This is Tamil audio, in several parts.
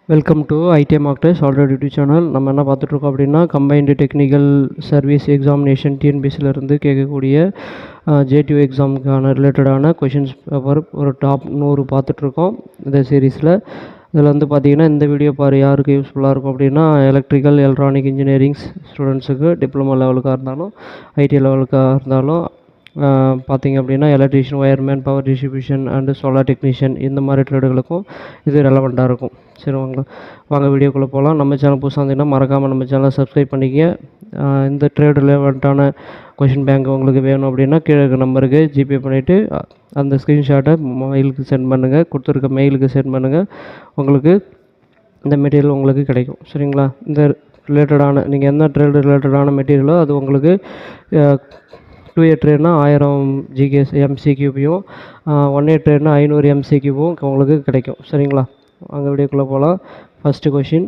Welcome to IDM marketers already YouTube channel. நம்ம என்ன பார்த்துட்ருக்கோம் அப்படின்னா, கம்பைன்டு டெக்னிக்கல் சர்வீஸ் எக்ஸாமினேஷன் டிஎன்பிசியிலேருந்து கேட்கக்கூடிய ஜேடியூ எக்ஸாமுக்கான ரிலேட்டடான கொஷின்ஸ் பேப்பர் ஒரு டாப் 100 பார்த்துட்ருக்கோம் இந்த சீரீஸில். இதில் வந்து பார்த்திங்கன்னா, இந்த வீடியோ யாருக்கு யூஸ்ஃபுல்லாக இருக்கும் அப்படின்னா, எலக்ட்ரிக்கல் எலக்ட்ரானிக் இன்ஜினியரிங்ஸ் ஸ்டூடெண்ட்ஸுக்கு டிப்ளமோ லெவலுக்காக இருந்தாலும் ஐடி லெவலுக்காக இருந்தாலும் பார்த்திங்க அப்படின்னா electrician, wireman, power distribution and solar technician இந்த மாதிரி ட்ரேடுகளுக்கும் இது ரெலவெண்ட்டாக இருக்கும். சரி வாங்க வீடியோக்குள்ளே போகலாம். நம்ம சேனல் புதுசாக இருந்தீங்கன்னா மறக்காமல் நம்ம சேனலை சப்ஸ்கிரைப் பண்ணிக்க. இந்த ட்ரேடு ரிலவெண்ட்டான கொஷின் பேங்க் உங்களுக்கு வேணும் அப்படின்னா கீழே இருக்க நம்பருக்கு ஜிபே பண்ணிவிட்டு அந்த ஸ்க்ரீன்ஷாட்டை மெயிலுக்கு சென்ட் பண்ணுங்கள். கொடுத்துருக்க மெயிலுக்கு சென்ட் பண்ணுங்கள். உங்களுக்கு இந்த மெட்டீரியல் உங்களுக்கு கிடைக்கும். சரிங்களா? இந்த ரிலேட்டடான நீங்கள் என்ன ட்ரேடு ரிலேட்டடான மெட்டீரியலோ அது உங்களுக்கு 2A ட்ரேட்னா 1000 ஜிகேஸ் எம்சிக்யூபையும் 1A ட்ரேட்னா 500 எம்சிக்யூவும் உங்களுக்கு கிடைக்கும். சரிங்களா? அங்கே வீடியோக்குள்ளே போகலாம். First question,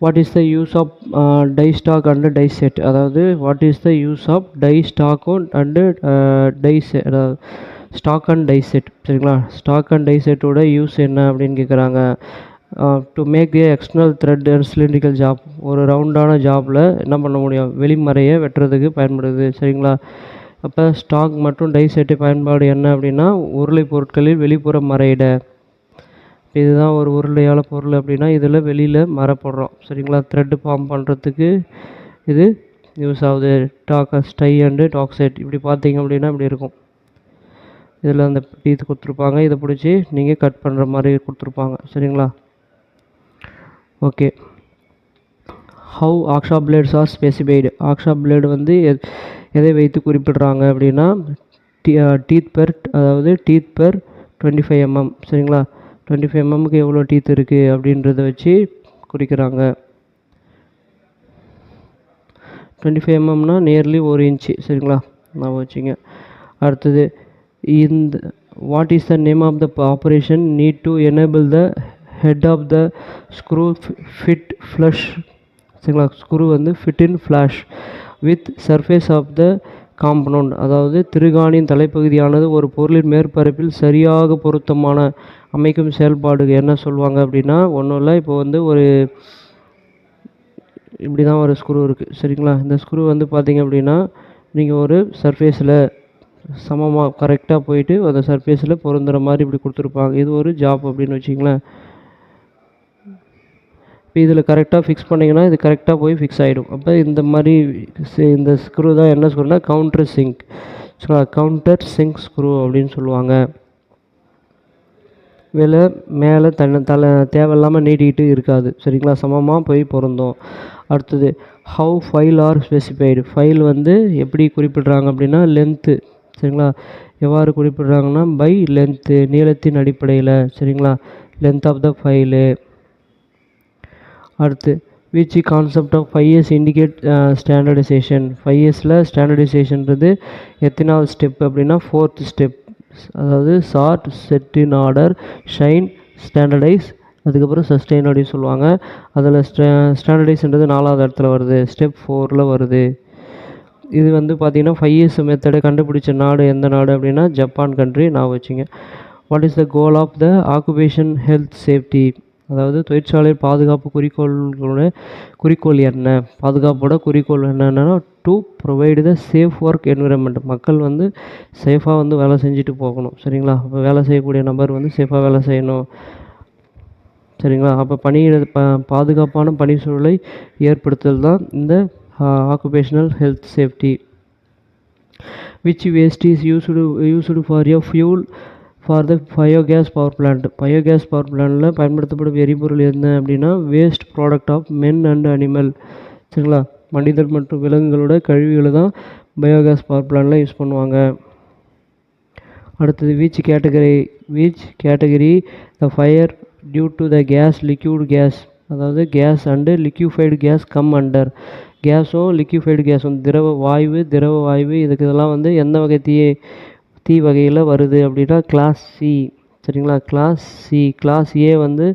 what is the use of die stock and die set? அதாவது what is the use of die ஸ்டாக்கும் அண்டு டை செட், அதாவது ஸ்டாக் அண்ட் டை செட். சரிங்களா? ஸ்டாக் அண்ட் டை செட்டோட யூஸ் என்ன அப்படின்னு கேட்குறாங்க. To make a external thread and cylindrical job. ஒரு ரவுண்டான ஜாபில் என்ன பண்ண முடியும், வெளிமறையை வெட்டுறதுக்கு பயன்படுது. சரிங்களா? அப்போ ஸ்டாக் மற்றும் டை செட்டு பயன்பாடு என்ன அப்படின்னா, உருளை பொருட்களில் வெளிப்புற மறையிட. இதுதான் ஒரு உருளையால் பொருள் அப்படின்னா இதில் வெளியில் மறை போடுறோம். சரிங்களா? த்ரெட்டு ஃபார்ம் பண்ணுறதுக்கு இது யூஸ் ஆகுது. டை அண்டு டாக் செட் இப்படி பார்த்தீங்க அப்படின்னா இப்படி இருக்கும். இதில் அந்த டீத் கொடுத்துருப்பாங்க, இதை பிடிச்சி நீங்கள் கட் பண்ணுற மாதிரி கொடுத்துருப்பாங்க. சரிங்களா? Okay. How hacksaw blades are specified? Hacksaw blade வந்து எதை வைத்து குறிப்பிடுறாங்க அப்படின்னா, டீத் பெர், அதாவது டீத் பெர் 25 mm. சரிங்களா? 25 mmக்கு எவ்வளோ டீத் இருக்குது அப்படின்றத வச்சு குறிக்கிறாங்க. 25 mmனா நியர்லி 1 இன்ச்சு. சரிங்களா? நான் வச்சுங்க. அடுத்தது, இந்த what is the name of the operation need to enable the head of the screw fit flush. சரிங்களா? ஸ்க்ரூ வந்து fit in flush with surface of the compound. அதாவது திருகாணியின் தலைப்பகுதியானது ஒரு பொருளின் மேற்பரப்பில் சரியாக பொருத்தமான அமைக்கும் செயல்பாடு என்ன சொல்லுவாங்க அப்படின்னா, ஒன்றும் இல்லை. இப்போ வந்து ஒரு இப்படி தான் ஒரு ஸ்க்ரூ இருக்குது. சரிங்களா? இந்த ஸ்க்ரூ வந்து பார்த்திங்க அப்படின்னா நீங்கள் ஒரு சர்ஃபேஸில் சமமாக கரெக்டாக போயிட்டு அந்த சர்ஃபேஸில் பொருந்துகிற மாதிரி இப்படி கொடுத்துருப்பாங்க. இது ஒரு ஜாப் அப்படின்னு வச்சிங்களேன். இப்போ இதில் கரெக்டாக ஃபிக்ஸ் பண்ணிங்கன்னா இது கரெக்டாக போய் ஃபிக்ஸ் ஆகிடும். அப்போ இந்த மாதிரி இந்த ஸ்க்ரூ தான் என்ன ஸ்க்ரூனா counter sink. Counter sink screw அப்படின்னு சொல்லுவாங்க. மேலே தேவையில்லாமல் நீட்டிக்கிட்டு இருக்காது. சரிங்களா? சமமாக போய் பொருந்தும். அடுத்தது, how file R specified? File வந்து எப்படி குறிப்பிடுறாங்க அப்படின்னா லென்த்து. சரிங்களா? எவ்வாறு குறிப்பிடுறாங்கன்னா பை லென்த்து, நீளத்தின் அடிப்படையில். சரிங்களா? Length of the file. அடுத்து, which concept of 5S indicate standardization? 5Sல ஸ்டாண்டர்டைசேஷன்றது எத்தனாவது ஸ்டெப் அப்படின்னா 4th ஸ்டெப். அதாவது sort, set in order, shine, standardize, அதுக்கப்புறம் சஸ்டெயின் அப்படின்னு சொல்லுவாங்க. அதில் ஸ்டாண்டர்டைஸ்ன்றது 4வது இடத்துல வருது, ஸ்டெப் 4ல் வருது. இது வந்து பார்த்திங்கன்னா 5S மெத்தடை கண்டுபிடிச்ச நாடு எந்த நாடு அப்படின்னா ஜப்பான் கண்ட்ரி. நான் வச்சுங்க. What is the goal of the occupation health safety? அதாவது தொழிற்சாலை பாதுகாப்பு குறிக்கோள் என்ன? பாதுகாப்போட குறிக்கோள் என்னென்னா to provide the safe work environment. மக்கள் வந்து சேஃபாக வந்து வேலை செஞ்சுட்டு போகணும். சரிங்களா? அப்போ வேலை செய்யக்கூடிய நபர் வந்து சேஃபாக வேலை செய்யணும். சரிங்களா? அப்போ பாதுகாப்பான பணி சூழலை ஏற்படுத்துதல் தான் இந்த occupational health safety. Which waste is used for a fuel for the biogas power plant? Biogas power பிளான்ட்டில் பயன்படுத்தப்படும் எரிபொருள் என்ன அப்படின்னா waste product of men and animal. சரிங்களா? மனிதர் மற்றும் விலங்குகளோட கழிவுகளை தான் பயோகேஸ் பவர் பிளான்ட்டில் யூஸ் பண்ணுவாங்க. அடுத்தது, which category the fire due to the gas liquid gas? அதாவது gas and liquefied gas come under. கேஸும் லிக்யூஃபைடு கேஸும் திரவ வாயு இதெல்லாம் வந்து எந்த வகை தீ வகையில் வருது அப்படின்னா கிளாஸ் சி. சரிங்களா? Class C. கிளாஸ் ஏ வந்து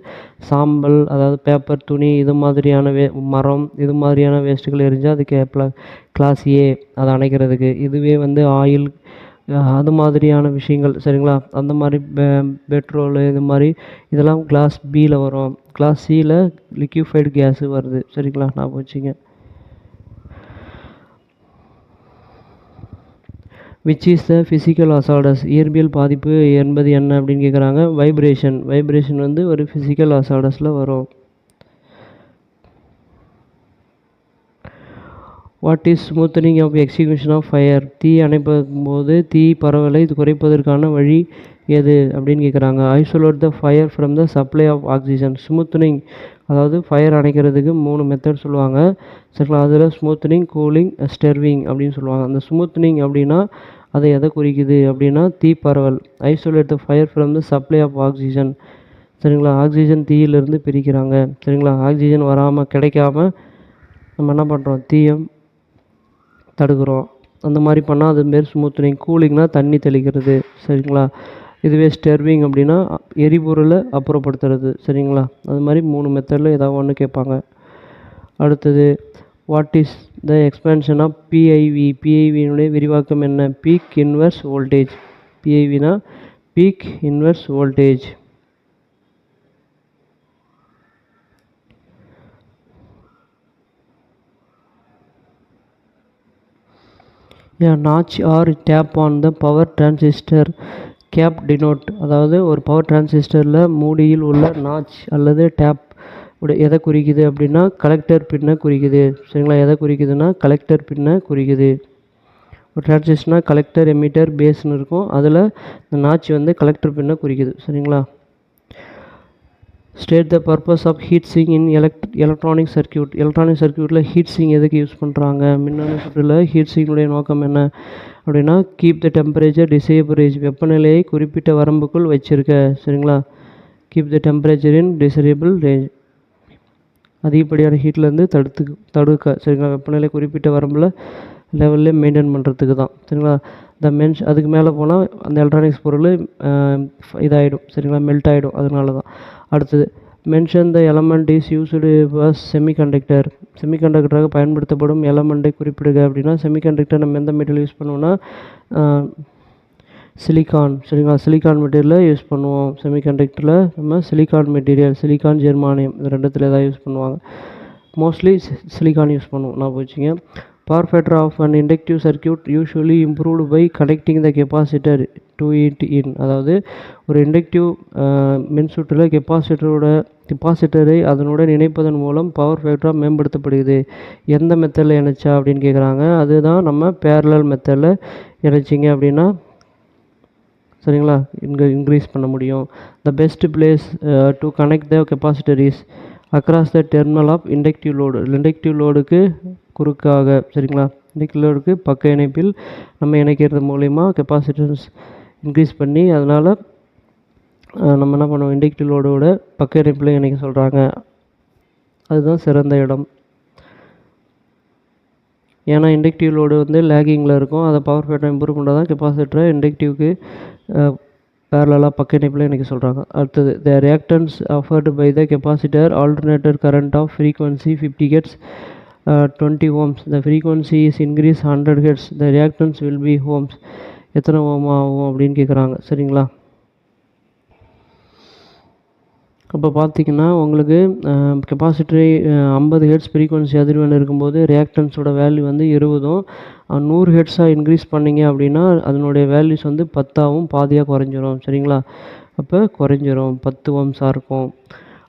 சாம்பல், அதாவது பேப்பர், துணி, இது மாதிரியான மரம், இது மாதிரியான வேஸ்ட்டுகள் எரிஞ்சால் அது கிளாஸ் ஏ, அதை அணைக்கிறதுக்கு. இதுவே வந்து ஆயில், அது மாதிரியான விஷயங்கள் சரிங்களா. அந்த மாதிரி பெட்ரோலு இது மாதிரி இதெல்லாம் கிளாஸ் பியில் வரும். கிளாஸ் சியில் லிக்யூஃபைடு கேஸு வருது சரிங்களா, ஞாபகம் வச்சுங்க. Which is the physical hazards, இயற்பியல் பாதிப்பு என்பது என்ன அப்படின்னு கேட்குறாங்க. வைப்ரேஷன். வைப்ரேஷன் வந்து ஒரு ஃபிசிக்கல் அசார்டஸில் வரும். What is smoothening of execution of fire, தீ அணைக்கும் போது தீ பரவலை குறைப்பதற்கான வழி எது அப்படின்னு கேட்குறாங்க. Isolate the fire from the supply of oxygen. Smoothening அதாவது ஃபயர் அணைக்கிறதுக்கு 3 மெத்தட் சொல்லுவாங்க சரிங்களா. அதில் ஸ்மூத்தனிங், கூலிங், ஸ்டெர்விங் அப்படின்னு சொல்லுவாங்க. அந்த ஸ்மூத்தனிங் அப்படின்னா அதை எதை குறிக்குது அப்படின்னா தீ பரவல். Isolate the fire from the supply of oxygen சரிங்களா. ஆக்சிஜன் தீயிலிருந்து பிரிக்கிறாங்க சரிங்களா. ஆக்சிஜன் வராமல் கிடைக்காம நம்ம என்ன பண்ணுறோம், தீயை தடுக்கிறோம். அந்த மாதிரி பண்ணால் அது மாரி ஸ்மூத்தனிங். கூலிங்னா தண்ணி தெளிக்கிறது சரிங்களா. இதுவே ஸ்டெர்விங் அப்படின்னா எரிபொருளை அப்புறப்படுத்துறது சரிங்களா. அது மாதிரி 3 மெத்தடில் ஏதாவது ஒன்று கேட்பாங்க. அடுத்தது what is the expansion of PIV, பிஐவியினுடைய விரிவாக்கம் என்ன. Peak inverse voltage. பிஐவினா peak inverse voltage. Notch or tap on the power transistor cap denote, அதாவது ஒரு பவர் டிரான்சிஸ்டரில் மூடியில் உள்ள நாச் அல்லது டேப் எதை குறிக்குது அப்படின்னா கலெக்டர் பின்னை குறிக்குது சரிங்களா. எதை குறிக்குதுன்னா கலெக்டர் பின்னை குறிக்குது. ஒரு டிரான்சிஸ்டர்னால் கலெக்டர், எமிட்டர், பேஸ்னு இருக்கும். அதில் இந்த நாச் வந்து கலெக்டர் பின்னை குறிக்குது சரிங்களா. State the purpose of heat sink in electronic circuit. Electronic சர்க்கியூட்டில் ஹீட் சிங் எதுக்கு யூஸ் பண்ணுறாங்க. மின்னணு சுற்றில் ஹீட் சிங்குடைய நோக்கம் என்ன அப்படின்னா keep the temperature disable range, வெப்பநிலையை குறிப்பிட்ட வரம்புக்குள் வச்சுருக்க சரிங்களா. Keep the temperature in disable range, அதிகப்படியான ஹீட்லேருந்து தடுக்க சரிங்களா. வெப்பநிலை குறிப்பிட்ட வரம்பில் லெவலில் மெயின்டைன் பண்ணுறதுக்கு தான் சரிங்களா. அதுக்கு மேலே போனால் அந்த எலக்ட்ரானிக்ஸ் பொருள் இதாகிடும் சரிங்களா, மெல்ட் ஆகிடும். அதனால தான். அடுத்தது mention the element is used was semiconductor. செமிகண்டக்டராக பயன்படுத்தப்படும் எலமெண்ட்டை குறிப்பிடுக அப்படின்னா செமிகண்டக்டர் நம்ம எந்த மெட்டீரியல் யூஸ் பண்ணுவோம்னா சிலிக்கான் சரிங்களா. சிலிக்கான் மெட்டீரியலில் யூஸ் பண்ணுவோம். செமிகண்டக்டரில் நம்ம சிலிக்கான் மெட்டீரியல், சிலிக்கான், ஜெர்மானியம் இது ரெண்டுத்தில் எதாவது யூஸ் பண்ணுவாங்க. மோஸ்ட்லி சிலிக்கான் யூஸ் பண்ணுவோம். நான் போச்சுங்க. Power factor of an inductive circuit usually improved by connecting the capacitor to it in, அதாவது ஒரு இண்டக்டிவ் மின்சுற்றில் கெப்பாசிட்டரை அதனுடன் இணைப்பதன் மூலம் பவர் ஃபேக்டராக மேம்படுத்தப்படுகிறது. எந்த மெத்தடில் இணைச்சா அப்படின்னு கேட்குறாங்க. அதுதான் நம்ம பேரலல் மெத்தடில் இணைச்சிங்க அப்படின்னா சரிங்களா இன்க்ரீஸ் பண்ண முடியும். The best place to connect the capacitor is across the terminal of inductive load. Inductive லோடுக்கு குறுக்காக சரிங்களா. இண்டக்டிவ் லோடுக்கு பக்க இணைப்பில் நம்ம இணைக்கிறது மூலிமா கெப்பாசிட்டன்ஸ் இன்க்ரீஸ் பண்ணி அதனால் நம்ம என்ன பண்ணுவோம், இண்டக்டிவ் லோடோட பக்க இணைப்பில் இணைக்க சொல்கிறாங்க. அதுதான் சிறந்த இடம். ஏன்னா இண்டக்டிவ் லோடு வந்து லேகிங்கில் இருக்கும். அதை பவர் ஃபேக்டர் இம்ப்ரூவ் பண்ணால் தான் கெப்பாசிட்டரை இண்டக்டிவ்க்கு பேரலாக பக்க இணைப்பில் இணைக்க சொல்கிறாங்க. அடுத்தது the reactance offered by the capacitor alternator current of frequency 50 Hz 20 ohms. The frequency is increase 100 Hz. The reactance will be ohms. எத்தனை ஓம் ஆகும் அப்படின்னு கேட்குறாங்க சரிங்களா. அப்போ பார்த்தீங்கன்னா உங்களுக்கு கெப்பாசிட்டரி 50 Hz ஃப்ரீக்வன்சி அதிர்வெண் இருக்கும்போது ரியாக்டன்ஸோட வேல்யூ வந்து 20, 100 Hz இன்க்ரீஸ் பண்ணிங்க அப்படின்னா அதனுடைய வேல்யூஸ் வந்து 10ஆகவும் பாதியாக குறைஞ்சிரும் சரிங்களா. அப்போ குறைஞ்சிரும் 10 ohmஸாக இருக்கும்.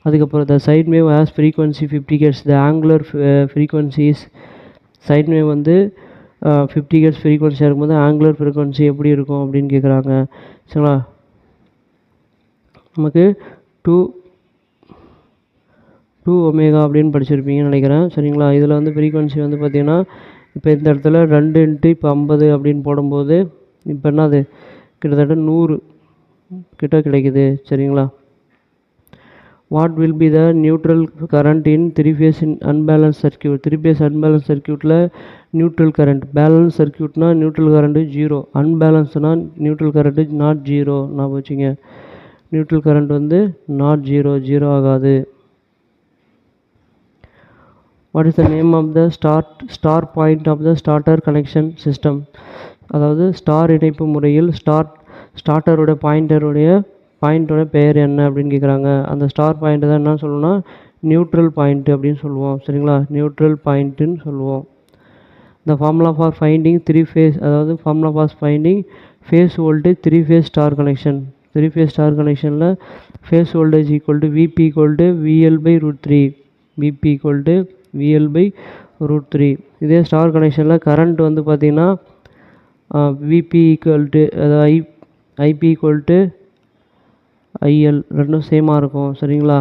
அதுக்கப்புறம் the sine wave has frequency 50 Hz. The angular frequencies, sine wave வந்து 50 Hz ஃப்ரீக்வன்சியாக இருக்கும்போது ஆங்குலர் ஃப்ரீக்வன்சி எப்படி இருக்கும் அப்படின்னு கேட்குறாங்க சரிங்களா. நமக்கு 2 ஒமேகா அப்படின்னு படிச்சிருப்பீங்கன்னு நினைக்கிறேன் சரிங்களா. இதில் வந்து ஃப்ரீக்வன்சி வந்து பார்த்திங்கன்னா இப்போ இந்த இடத்துல 2 × இப்போ 50 அப்படின்னு போடும்போது இப்போ என்னது கிட்டத்தட்ட 100 கிட்ட கிடைக்குது சரிங்களா. What will be the neutral current in 3-phase unbalance circuit. 3-phase unbalance சர்க்கியூட்டில் நியூட்ரல் கரண்ட், பேலன்ஸ் சர்க்கியூட்னா நியூட்ரல் கரண்ட்டு 0, அன்பேலன்ஸ்னால் நியூட்ரல் கரண்ட்டு நாட் 0. நான் வச்சுங்க நியூட்ரல் கரண்ட் வந்து நாட் 0 ஆகாது. What is the name of the star point of the starter connection system. அதாவது ஸ்டார் இணைப்பு முறையில் ஸ்டார்டரோட பாயிண்டோட பெயர் என்ன அப்படின்னு கேட்குறாங்க. அந்த ஸ்டார் பாயிண்ட் தான் என்ன சொல்லணும்னா நியூட்ரல் பாயிண்ட் அப்படின்னு சொல்லுவோம். சரிங்களா, நியூட்ரல் பாயிண்ட்டுன்னு சொல்லுவோம். The formula for finding phase voltage 3-phase star connection. 3-phase star connectionல phase voltage equal to Vp equal to VL by root 3. Vp equal to VL by root 3. இதே ஸ்டார் கனெக்ஷனில் கரண்ட் வந்து பார்த்திங்கன்னா Vp equal to அதாவது IP equal to IL ரெண்டும் சேமாக இருக்கும். சரிங்களா,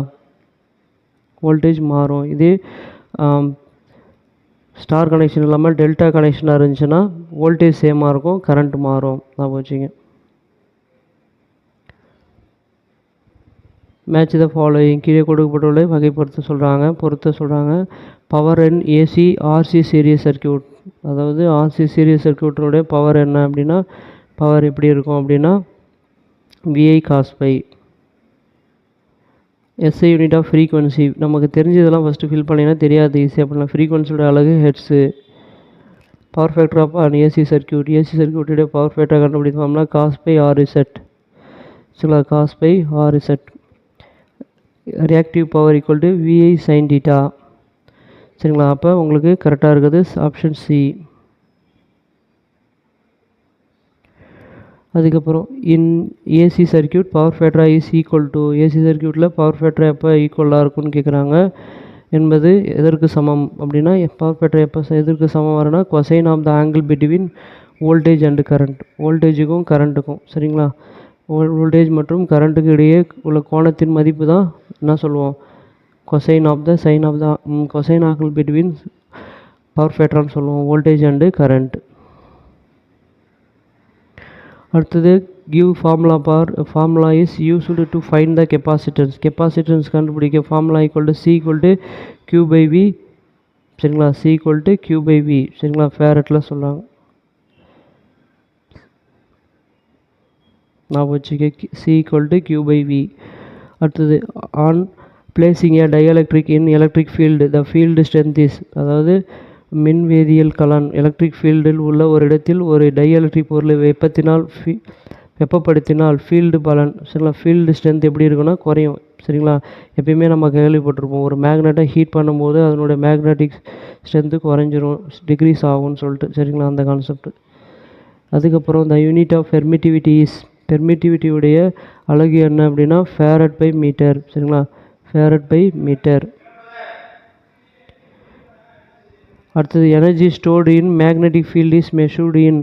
வோல்டேஜ் மாறும். இதே ஸ்டார் கனெக்ஷன் இல்லாமல் டெல்டா கனெக்ஷனாக இருந்துச்சுன்னா வோல்டேஜ் சேமாக இருக்கும், கரண்ட் மாறும். நான் வச்சுங்க. Match the following. கீழே கொடுக்கப்பட்டுள்ள பொறுத்த சொல்கிறாங்க. Power in AC RC series circuit. அதாவது ஆர்சி சீரியஸ் சர்க்கியூட்டோடைய பவர் என்ன அப்படின்னா, பவர் எப்படி இருக்கும் அப்படின்னா VI cos phi. SI unit of frequency. நமக்கு தெரிஞ்சதெல்லாம் ஃபஸ்ட்டு ஃபில் பண்ணிங்கன்னா தெரியாது ஈஸியாக பண்ணலாம். ஃப்ரீக்வன்சியோட அழகு hertz. Power factor of an AC சர்க்கியூட்டுடைய பவர் ஃபேக்டரை கண்டுபிடிச்சோம்னா காஸ் பை ஆர்இசட். சரிங்களா, cos phi R Z. Reactive power equal to V I sine theta. சரிங்களா, அப்போ உங்களுக்கு கரெக்டாக இருக்குது ஆப்ஷன் சி. அதுக்கப்புறம் in AC circuit power factor is equal to. AC சர்க்கியூட்டில் பவர் ஃபேக்டர் எப்போ ஈக்குவலாக இருக்குன்னு கேட்குறாங்க. என்பது எதற்கு சமம் அப்படின்னா பவர் ஃபேக்டர் எப்போ எதற்கு சமம் வரும்னா cosine of the angle between voltage and current. வோல்டேஜுக்கும் கரண்ட்டுக்கும். சரிங்களா, வோல்டேஜ் மற்றும் கரண்ட்டுக்கு இடையே உள்ள கோணத்தின் மதிப்பு தான் என்ன சொல்லுவோம் கொசைன் ஆங்கிள் பிட்வீன் பவர் ஃபேக்டர்னு சொல்லுவோம், வோல்டேஜ் அண்டு கரண்ட். அடுத்தது give formula is used to find the capacitance கண்டுபிடிக்க formula equal to C equal to Q by V. சரிங்களா, C equal to Q by V. சரிங்களா, ஃபேரட்டில் சொல்கிறாங்க. நான் வச்சுக்க C equal to Q by V. அடுத்தது on placing a dielectric in electric field the field strength is. அதாவது மின்வேதியியல் கலன் எலக்ட்ரிக் ஃபீல்டில் உள்ள ஒரு இடத்தில் ஒரு டைஎலக்ட்ரிக் பொருளை வெப்பப்படுத்தினால் ஃபீல்டு பலன். சரிங்களா, ஃபீல்டு ஸ்ட்ரென்த் எப்படி இருக்குன்னா குறையும். சரிங்களா, எப்பயுமே நம்ம கேள்விப்பட்டிருப்போம் ஒரு மேக்னெட்டை ஹீட் பண்ணும்போது அதனுடைய மேக்னெட்டிக் ஸ்ட்ரென்த்து குறைஞ்சிரும், டிக்ரீஸ் ஆகும்னு சொல்லிட்டு. சரிங்களா, அந்த கான்செப்ட். அதுக்கப்புறம் த யூனிட் ஆஃப் பெர்மிட்டிவிட்டியுடைய அலகு என்ன அப்படின்னா ஃபேரட் பை மீட்டர். சரிங்களா, ஃபேரட் பை மீட்டர். அடுத்தது energy stored in magnetic field is measured in.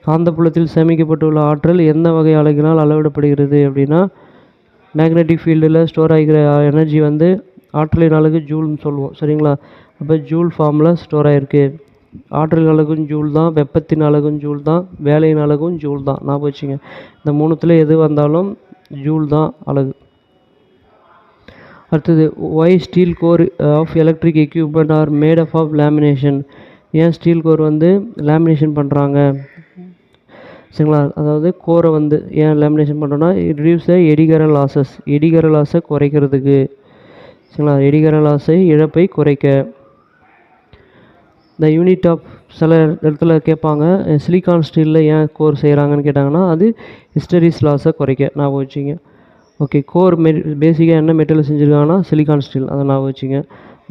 காந்தப்புலத்தில் சேமிக்கப்பட்டுள்ள ஆற்றல் எந்த வகை அலகினால் அளவிடப்படுகிறது அப்படின்னா மேக்னெட்டிக் ஃபீல்டில் ஸ்டோர் ஆகிக்கிற எனர்ஜி வந்து ஆற்றலின் அலகு ஜூல்னு சொல்லுவோம். சரிங்களா, அப்போ ஜூல் ஃபார்மில் ஸ்டோர் ஆகிருக்கு. ஆற்றலின் அலகும் ஜூல் தான், வெப்பத்தின் அலகும் ஜூல் தான், வேலையின் அலகும் ஜூல் தான். ஞாபகம் வச்சுங்க, இந்த மூணுத்தில் எது வந்தாலும் ஜூல் தான் அலகு. அடுத்தது why steel core of electric equipment are made of lamination. ஏன் ஸ்டீல் கோர் வந்து லேமினேஷன் பண்ணுறாங்க. சரிங்களா, அதாவது கோரை வந்து ஏன் லேமினேஷன் பண்ணுறோன்னா ரிடியூஸ் எடிகரல் லாஸை குறைக்கிறதுக்கு. சரிங்களா, எடிகரல் லாஸை இழப்பை குறைக்க. த யூனிட் ஆஃப் சில இடத்துல கேட்பாங்க சிலிக்கான் ஸ்டீலில் ஏன் கோர் செய்கிறாங்கன்னு கேட்டாங்கன்னா அது ஹிஸ்டரிஸ் லாஸை குறைக்க. ஞாபகம் வச்சுங்க. ஓகே, கோர் பேசிக்காக என்ன மெட்டீரியல் செஞ்சுருக்காங்கன்னா சிலிக்கான் ஸ்டீல், அதை ஞாபகம் வச்சுங்க.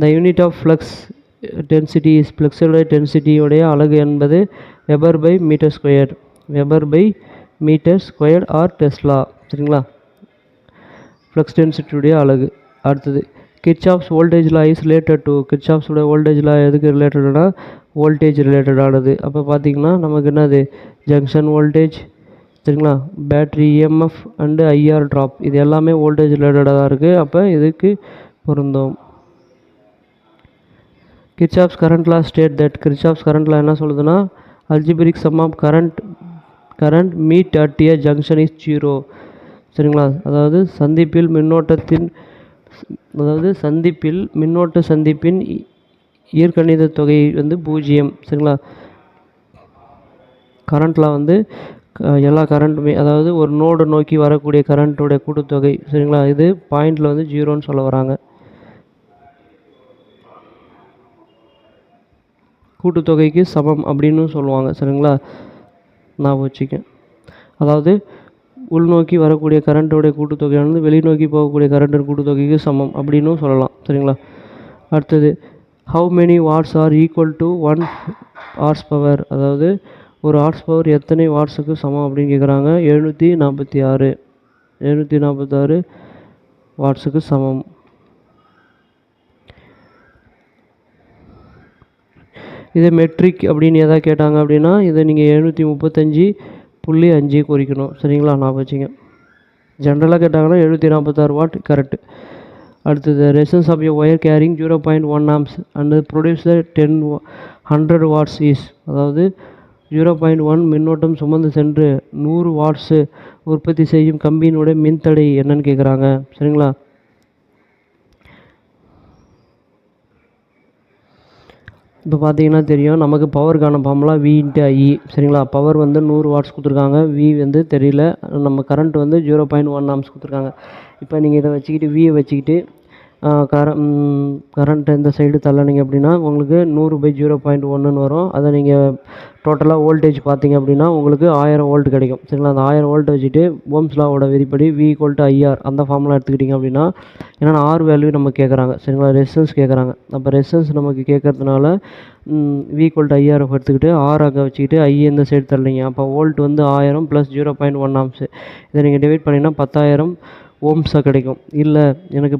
The unit of flux density ஃப்ளக்ஸோட டென்சிட்டியோடைய அலகு என்பது weber by metre square or tesla. சரிங்களா, ஃப்ளக்ஸ் டென்சிட்டியுடைய அலகு. அடுத்தது Kirchhoff's voltage law is related to. கிர்ச்சாஃப்ஸோட வோல்டேஜ் லா எதுக்கு ரிலேட்டட்னா வோல்டேஜ் ரிலேட்டடானது. அப்போ பார்த்திங்கன்னா நமக்கு என்னது ஜங்ஷன் வோல்டேஜ். சரிங்களா, battery EMF and IR drop இது எல்லாமே வோல்டேஜ் ரிலேட்டடாக தான் இருக்குது. அப்போ இதுக்கு பொருந்தும். Kirchhoff's current law state that. Kirchhoff's current law என்ன சொல்லுதுன்னா algebraic some of current meet at a junction is 0. சரிங்களா, அதாவது மின்னோட்ட சந்திப்பின் இயற்கணித தொகை வந்து 0. சரிங்களா, கரண்ட்லாம் வந்து எல்லா கரண்ட்டுமே அதாவது ஒரு நோடு நோக்கி வரக்கூடிய கரண்ட்டோடைய கூட்டுத்தொகை. சரிங்களா, இது பாயிண்டில் வந்து 0ன்னு சொல்ல வராங்க. கூட்டுத்தொகைக்கு சமம் அப்படின்னு சொல்லுவாங்க. சரிங்களா, ஞாபகம் வச்சுக்க. அதாவது உள்நோக்கி வரக்கூடிய கரண்ட்டோடைய கூட்டுத்தொகையானது வெளிநோக்கி போகக்கூடிய கரண்ட்டின் கூட்டுத்தொகைக்கு சமம் அப்படின்னும் சொல்லலாம். சரிங்களா? அடுத்தது how many watts are equal to 1 horse power, அதாவது ஒரு ஹார்ஸ் பவர் எத்தனை வாட்ஸுக்கு சமம் அப்படின்னு கேட்குறாங்க. 746 வாட்ஸுக்கு சமம். இதை மெட்ரிக் அப்படின்னு எதாவது கேட்டாங்க அப்படின்னா இதை நீங்கள் 735.5 குறிக்கணும். சரிங்களா? ஞாபகம் வச்சுங்க. ஜென்ரலாக கேட்டாங்கன்னா 746 வாட் கரெக்டு. அடுத்தது resistance of a wire carrying 0.1 amps and produce 100 watts is, அதாவது 0.1 மின்னோட்டம் சுமந்து சென்று 100 வாட்ஸு உற்பத்தி செய்யும் கம்பியினுடைய மின்தடை என்னன்னு கேட்குறாங்க. சரிங்களா? இப்போ பார்த்தீங்கன்னா தெரியும் நமக்கு பவருக்கான ஃபார்முலா V/I. சரிங்களா? பவர் வந்து 100 வாட்ஸ் கொடுத்துருக்காங்க. V வந்து தெரியல. நம்ம கரண்ட் வந்து 0.1 ஆம்ஸ் கொடுத்துருக்காங்க. இப்போ நீங்கள் இதை வச்சுக்கிட்டு Vயை வச்சுக்கிட்டு கரண்ட்டை இந்த சைடு தள்ளினீங்க அப்படின்னா உங்களுக்கு 100/0.1ன்னு வரும். அதை நீங்கள் டோட்டலாக வோல்டேஜ் பார்த்தீங்க அப்படின்னா உங்களுக்கு 1000 வோல்ட் கிடைக்கும். சரிங்களா? அந்த 1000 வோல்ட் வச்சுட்டு ஓம்ஸ் லாவோட விதிப்படி V=IR அந்த ஃபார்முலா எடுத்துக்கிட்டிங்க அப்படின்னா, ஏன்னா R வேல்யூ நம்ம கேட்குறாங்க. சரிங்களா? ரெசிஸ்டன்ஸ் கேட்குறாங்க. அப்போ ரெசிஸ்டன்ஸ் நமக்கு கேட்கறதுனால V=IR எடுத்துக்கிட்டு R அங்கே வச்சுக்கிட்டு I இந்த சைடு தள்ளிங்க. அப்போ வோல்ட் வந்து 1000 + 0.1 ஆம்ஸு. இதை நீங்கள் டிவைட் பண்ணிங்கன்னா 10,000 ஓம்ஸாக கிடைக்கும். இல்லை எனக்கு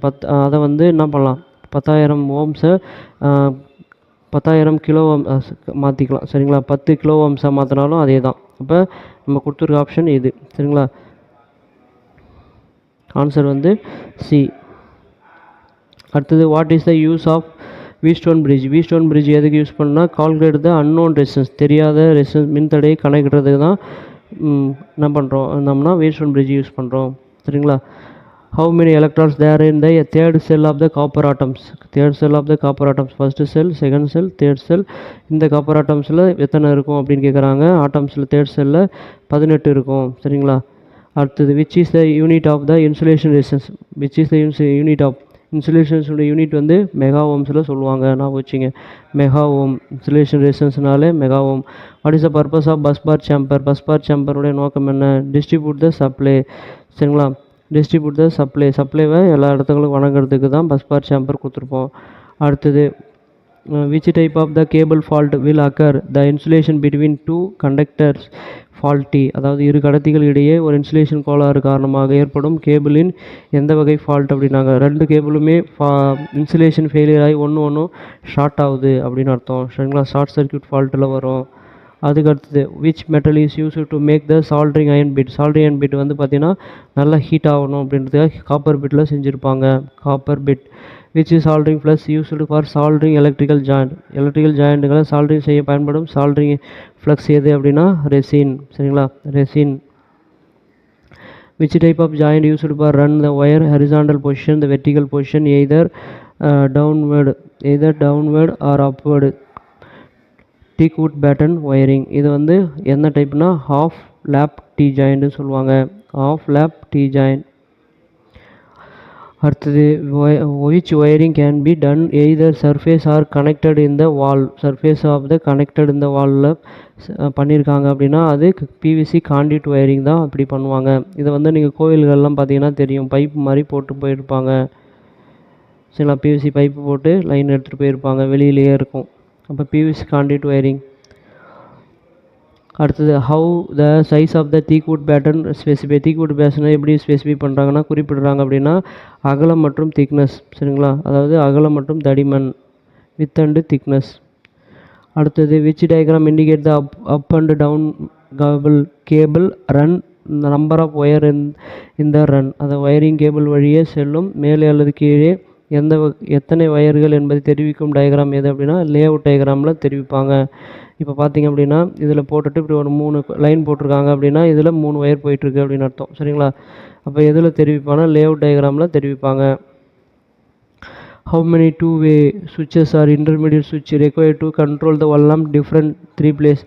அதை வந்து என்ன பண்ணலாம், 10,000 ஓம்ஸை 10,000 கிலோ மாற்றிக்கலாம். சரிங்களா? 10 கிலோ ஓம்ஸாக மாற்றினாலும் அதே தான். அப்போ நம்ம கொடுத்துருக்க ஆப்ஷன் இது. சரிங்களா? ஆன்சர் வந்து சி. அடுத்தது what is the use of Wheatstone bridge. Wheatstone bridge எதுக்கு யூஸ் பண்ணால் கால்குலேட் த அன்னோன் ரெசிஸ்டன்ஸ், தெரியாத ரெசிஸ்டன்ஸ் மின்தடையை கணக்கிடுறதுக்கு தான் என்ன பண்ணுறோம் நம்மனா வீட்ஸ்டோன் பிரிட்ஜ் யூஸ் பண்ணுறோம். சரிங்களா? How many electrons there in the third cell of the copper atoms? Third cell of the copper atoms, first cell, second cell, third cell. இந்த copper atomsல எத்தனை இருக்கும் அப்படின்னு கேட்குறாங்க. ஆட்டம்ஸில் தேர்ட் செல்லில் 18 இருக்கும். சரிங்களா? அடுத்தது which is the unit of the insulation resistance? Which is the unit of இன்சுலேஷன்ஸோட யூனிட் வந்து மெகா ஓம்ஸில் சொல்லுவாங்க. நான் வச்சுங்க மெகா ஓம். இன்சுலேஷன் ரெசிஸ்டன்ஸ்னாலே mega ohm. What is the purpose of bus bar chamber? Bus bar சேம்பருடைய நோக்கம் என்ன? Distribute the supply. சரிங்களா? டிஸ்ட்ரிபியூட் த சப்ளைவை எல்லா இடத்துங்களும் வழங்குறதுக்கு தான் பஸ் பார் சேம்பர் கொடுத்துருப்போம். அடுத்தது which type of the cable fault will occur? The insulation between two conductors faulty, அதாவது இரு கடத்திகள் இடையே ஒரு இன்சுலேஷன் கோளாறு காரணமாக ஏற்படும் கேபிளின் எந்த வகை ஃபால்ட் அப்படின்னாங்க. ரெண்டு கேபிளுமே இன்சுலேஷன் ஃபெயிலியர் ஆகி ஒன்று ஷார்ட் ஆகுது அப்படின்னு அர்த்தம். சரிங்களா? ஷார்ட் சர்க்யூட் ஃபால்ட்டில் வரும். அதுக்கு அடுத்தது which metal is use to make the soldering iron bit. Soldering iron bit வந்து பார்த்தீங்கன்னா நல்லா ஹீட் ஆகணும் அப்படின்றதுக்காக காப்பர் பிட்டில் செஞ்சுருப்பாங்க. Copper bit. Which is soldering flux used for soldering electrical joint. Electrical ஜாயிண்ட்டுகளை சால்ட்ரிங் செய்ய பயன்படும் சால்ட்ரிங் ஃப்ளக்ஸ் எது அப்படின்னா ரெசின். சரிங்களா? Resin. which type of joint used for run the wire horizontal position, the vertical position, either downward or upward? Teakwood batten wiring. இது வந்து என்ன டைப்னா ஹாஃப் லேப் டீ ஜாயிண்ட்னு சொல்லுவாங்க. Half lap T joint. அடுத்தது which wiring can be done either surface or connected in the wall. surface of the connected in the wall பண்ணியிருக்காங்க அப்படின்னா அது பிவிசி காண்டிட் ஒயரிங் தான் அப்படி பண்ணுவாங்க. இதை வந்து நீங்கள் கோயில்கள்லாம் பார்த்தீங்கன்னா தெரியும், பைப் மாதிரி போட்டு போயிருப்பாங்க. சரிங்களா? பிவிசி பைப்பு போட்டு லைன் எடுத்துகிட்டு போயிருப்பாங்க, வெளியிலேயே இருக்கும். அப்போ பிவிசி காண்டிட் ஒயரிங். அடுத்தது how the size of the teakwood batten specify. Teakwood பேட்டனை எப்படி ஸ்பெசிஃபை பண்ணுறாங்கன்னா குறிப்பிடுறாங்க அப்படின்னா அகலம் மற்றும் திக்னஸ். சரிங்களா? அதாவது அகலம் மற்றும் தடிமன், வித் அண்டு திக்னஸ். அடுத்தது which diagram indicate the up and down cable run number of wire இந்த ரன். அந்த ஒயரிங் கேபிள் வழியே செல்லும் மேலே அல்லது கீழே எத்தனை வயர்கள் என்பதை தெரிவிக்கும் டயக்ராம் எது அப்படின்னா லே அவுட் டயக்ராமில் தெரிவிப்பாங்க. இப்போ பார்த்தீங்க அப்படின்னா இதில் போட்டுட்டு இப்படி ஒரு 3 லைன் போட்டிருக்காங்க அப்படின்னா இதில் 3 ஒயர் போயிட்டுருக்கு அப்படின்னு அர்த்தம். சரிங்களா? அப்போ எதில் தெரிவிப்பாங்கன்னா lay out டயக்ராமில் தெரிவிப்பாங்க. How many டூ-வே சுவிட்சஸ் R intermediate சுவிட்ச் required to control the one lamp different 3 place.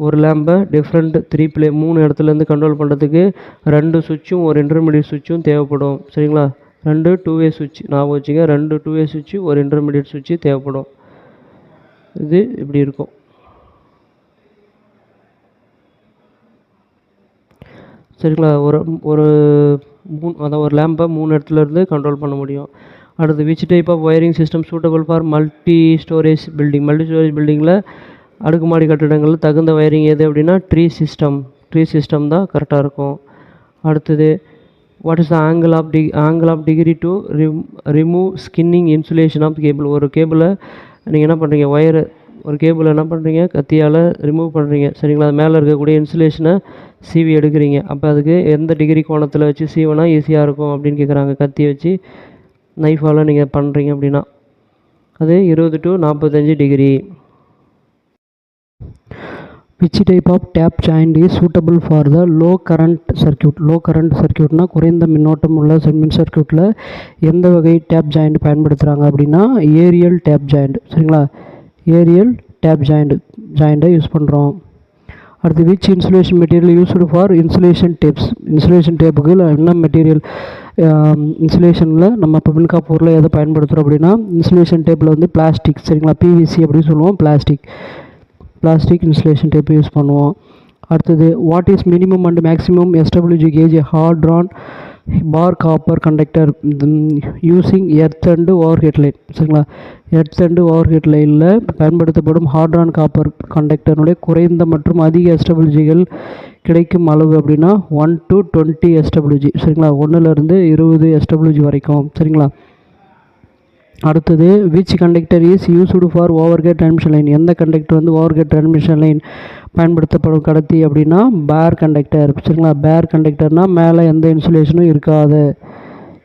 ஒரு லேம்பை டிஃப்ரெண்ட் 3 இடத்துலேருந்து கண்ட்ரோல் பண்ணுறதுக்கு 2 சுவிட்சும் ஒரு இன்டர்மீடியட் சுவிட்சும் தேவைப்படும். சரிங்களா? 2 2-வே சுவிட்ச் ஞாபகம் வச்சுங்க. 2 2-வே சுவிட்சு ஒரு இன்டர்மீடியட் சுவிட்சு தேவைப்படும். இது இப்படி இருக்கும். சரிங்களா. ஒரு ஒரு அதான் ஒரு லேம்பை 3 இடத்துலேருந்து கண்ட்ரோல் பண்ண முடியும். அடுத்து which type of wiring system suitable for multi storage பில்டிங்கில் அடுக்குமாடி கட்டிடங்களில் தகுந்த ஒயரிங் எது அப்படின்னா ட்ரீ சிஸ்டம் தான் கரெக்டாக இருக்கும். அடுத்தது what is the angle of degree to remove skinning insulation of cable. ஒரு கேபிளை நீங்கள் என்ன பண்ணுறீங்க, ஒரு கேபிளை என்ன பண்ணுறீங்க, கத்தியால் ரிமூவ் பண்ணுறீங்க, சரிங்களா. அது மேலே இருக்கக்கூடிய இன்சுலேஷனை சீவி எடுக்கிறீங்க. அப்போ அதுக்கு எந்த டிகிரி கோணத்தில் வச்சு சீவினா ஈஸியாக இருக்கும் அப்படின்னு கேட்குறாங்க. கத்தி வச்சு நைஃபால் நீங்கள் பண்ணுறீங்க அப்படின்னா அது 20 to 45 degree. Which type of tap joint is suitable for the low current circuit? low current circuitனா குறைந்த மின்னோட்டம் உள்ள மின் சர்க்யூட்டில் எந்த வகை டேப் ஜாயிண்ட் பயன்படுத்துகிறாங்க அப்படின்னா ஏரியல் டேப் ஜாயிண்ட், சரிங்களா. ஏரியல் டேப் ஜாயிண்ட்டை யூஸ் பண்ணுறோம். அடுத்து which insulation material used for insulation டேப்புக்கு என்ன மெட்டீரியல் இன்சுலேஷனில் நம்ம இப்போ மின்காப்பூரில் எதை பயன்படுத்துகிறோம் அப்படின்னா இன்சுலேஷன் டேப்பில் வந்து பிளாஸ்டிக், சரிங்களா. பிவிசி அப்படின்னு சொல்லுவோம். பிளாஸ்டிக் இன்சுலேஷன் டேப்பு யூஸ் பண்ணுவோம். அடுத்தது what is minimum and maximum SWG gauge hard drawn bare copper conductor using earth and overhead line, சரிங்களா. எர்த் அண்டு ஓவர் ஹெட் லைனில் பயன்படுத்தப்படும் ஹார்ட் ட்ரான் காப்பர் கண்டக்டருடைய குறைந்த மற்றும் அதிக எஸ்டபிள்யூஜிகள் கிடைக்கும் அளவு அப்படின்னா 1 to 20 எஸ்டபிள்யூஜி, சரிங்களா. 1லேருந்து 20 எஸ்டபிள்யூஜி வரைக்கும், சரிங்களா. அடுத்தது which conductor is used for overhead transmission line. எந்த கண்டக்டர் வந்து ஓவர்ஹெட் டிரான்ஸ்மிஷன் லைன் பயன்படுத்தப்படும் கடத்தி அப்படின்னா பேர் கண்டக்டர், சரிங்களா. பேர் கண்டக்டர்னால் மேலே எந்த இன்சுலேஷனும் இருக்காது,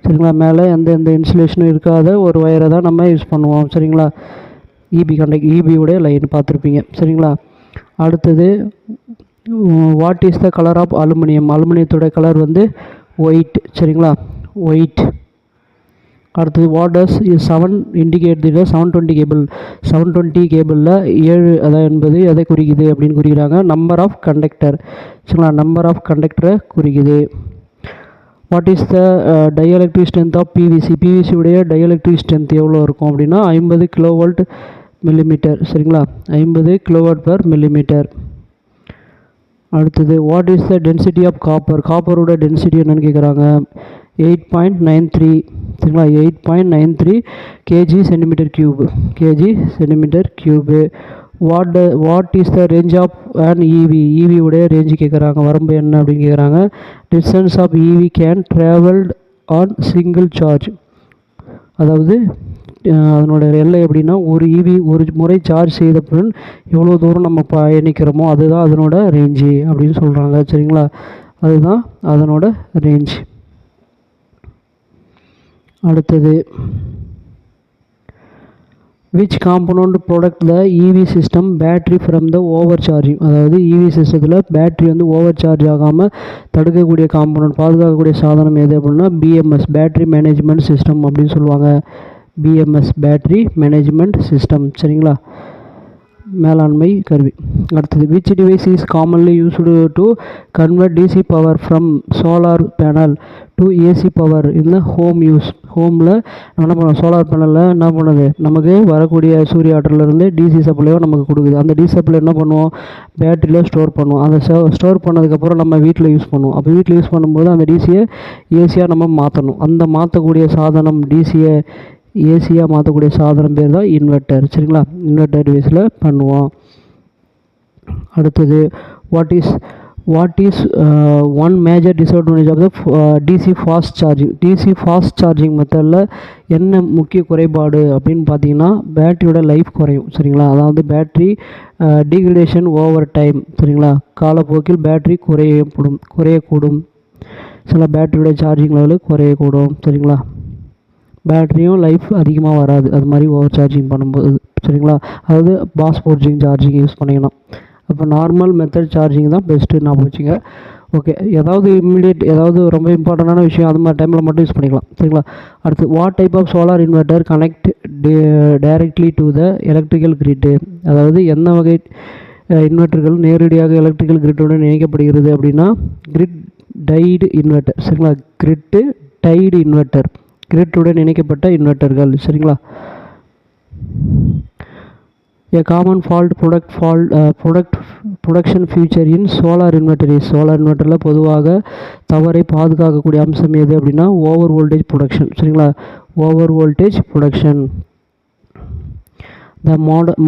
சரிங்களா. மேலே எந்த இன்சுலேஷனும் இருக்காத ஒரு ஒயரை தான் நம்ம யூஸ் பண்ணுவோம், சரிங்களா. இபியுடைய லைன் பார்த்துருப்பீங்க, சரிங்களா. அடுத்தது what is the colour of அலுமினியத்தோட கலர் வந்து ஒயிட், சரிங்களா, ஒயிட். அடுத்தது வாட் டஸ் 7 இண்டிகேட் தி 720 கேபிளில் 7 அதான் என்பது எதை குறிக்குது அப்படின்னு குறிக்கிறாங்க நம்பர் ஆஃப் கண்டக்டர், சரிங்களா. நம்பர் ஆஃப் கண்டக்டரை குறிக்குது. What is the dielectric strength of பிவிசியுடைய டைஎலக்ட்ரிக் ஸ்ட்ரென்த் எவ்வளோ இருக்கும் அப்படின்னா 50 கிலோவோல்ட் மில்லிமீட்டர், சரிங்களா. 50 கிலோவாட் பர் மில்லிமீட்டர். அடுத்தது what is the density of காப்பரோட டென்சிட்டி என்னன்னு கேட்குறாங்க 8.93, சரிங்களா. 8.93 kg centimetre cube. What is the range of and ஈவியுடைய ரேஞ்சு கேட்குறாங்க, வரம்பு என்ன அப்படின்னு கேட்குறாங்க. Distance of EV can travelled on single charge, அதாவது அதனோட எல்லை எப்படின்னா ஒரு முறை சார்ஜ் செய்த பின் எவ்வளோ தூரம் நம்ம பயணிக்கிறோமோ அதுதான் அதனோட ரேஞ்சு அப்படின்னு சொல்கிறாங்க, சரிங்களா. அதுதான் அதனோட ரேஞ்ச். அடுத்தது which component product the EV system battery from the overcharging. அதாவது இவி சிஸ்டத்தில் பேட்ரி வந்து ஓவர் சார்ஜ் ஆகாமல் தடுக்கக்கூடிய காம்பனண்ட் பாதுகாக்கக்கூடிய சாதனம் எது அப்படின்னா பிஎம்எஸ் பேட்ரி மேனேஜ்மெண்ட் சிஸ்டம் அப்படின்னு சொல்லுவாங்க. பிஎம்எஸ் பேட்ரி மேனேஜ்மெண்ட் சிஸ்டம், சரிங்களா, மேலாண்மை கருவி. அடுத்தது which device is commonly used to convert DC power from solar panel to AC power in home use. ஹோமில் நம்ம என்ன பண்ணுவோம், சோலார் பேனலில் என்ன பண்ணுது, நமக்கு வரக்கூடிய சூரிய ஆற்றலேருந்து டிசி சப்ளையோ நமக்கு கொடுக்குது. அந்த டிசி சப்ளை என்ன பண்ணுவோம், பேட்டரியில் ஸ்டோர் பண்ணுவோம். அந்த ஸ்டோர் பண்ணதுக்கப்புறம் நம்ம வீட்டில் யூஸ் பண்ணுவோம். அப்போ வீட்டில் யூஸ் பண்ணும்போது அந்த டிசியை ஏசியாக நம்ம மாற்றணும். அந்த மாற்றக்கூடிய சாதனம் டிசியை ஏசியாக மாற்றக்கூடிய சாதனம் பேர் தான் இன்வெர்ட்டர், சரிங்களா. இன்வெர்ட்டர் டிவைஸில் பண்ணுவோம். அடுத்தது what is one major disadvantage of the DC fast charging மெத்தடில் என்ன முக்கிய குறைபாடு அப்படின்னு பார்த்தீங்கன்னா பேட்டரியோட லைஃப் குறையும், சரிங்களா. அதாவது பேட்டரி டீக்ரேடேஷன் ஓவர் டைம், சரிங்களா. காலப்போக்கில் பேட்டரி குறையக்கூடும், சில பேட்டரியோட சார்ஜிங் லெவலு குறையக்கூடும், சரிங்களா. பேட்டரியும் லைஃப் அதிகமாக வராது அது மாதிரி ஓவர் சார்ஜிங் பண்ணும்போது, சரிங்களா. அதாவது பாஸ் சார்ஜிங் யூஸ் பண்ணிக்கணும். அப்போ நார்மல் மெத்தட் சார்ஜிங் தான் பெஸ்ட்டு ஞாபகம் வச்சுங்க. ஓகே, ஏதாவது ரொம்ப இம்பார்ட்டண்டான விஷயம் அது மாதிரி டைமில் மட்டும் யூஸ் பண்ணிக்கலாம், சரிங்களா. அடுத்து what type of solar inverter connect directly to the electrical grid. அதாவது என்ன வகை இன்வெர்ட்டர்கள் நேரடியாக எலக்ட்ரிக்கல் கிரிட்டுடன் இணைக்கப்படுகிறது அப்படின்னா கிரிட் டைடு இன்வெர்ட்டர், சரிங்களா. கிரிட்டு டைடு இன்வெர்ட்டர், கிரிட்டுடன் இணைக்கப்பட்ட இன்வெர்ட்டர்கள், சரிங்களா. A common production feature in solar inverter is solar இன்வெர்ட்டரில் பொதுவாக தவறை பாதுகாக்கக்கூடிய அம்சம் எது அப்படின்னா ஓவர் வோல்டேஜ் ப்ரொடக்ஷன். சரிங்களா, over voltage protection. The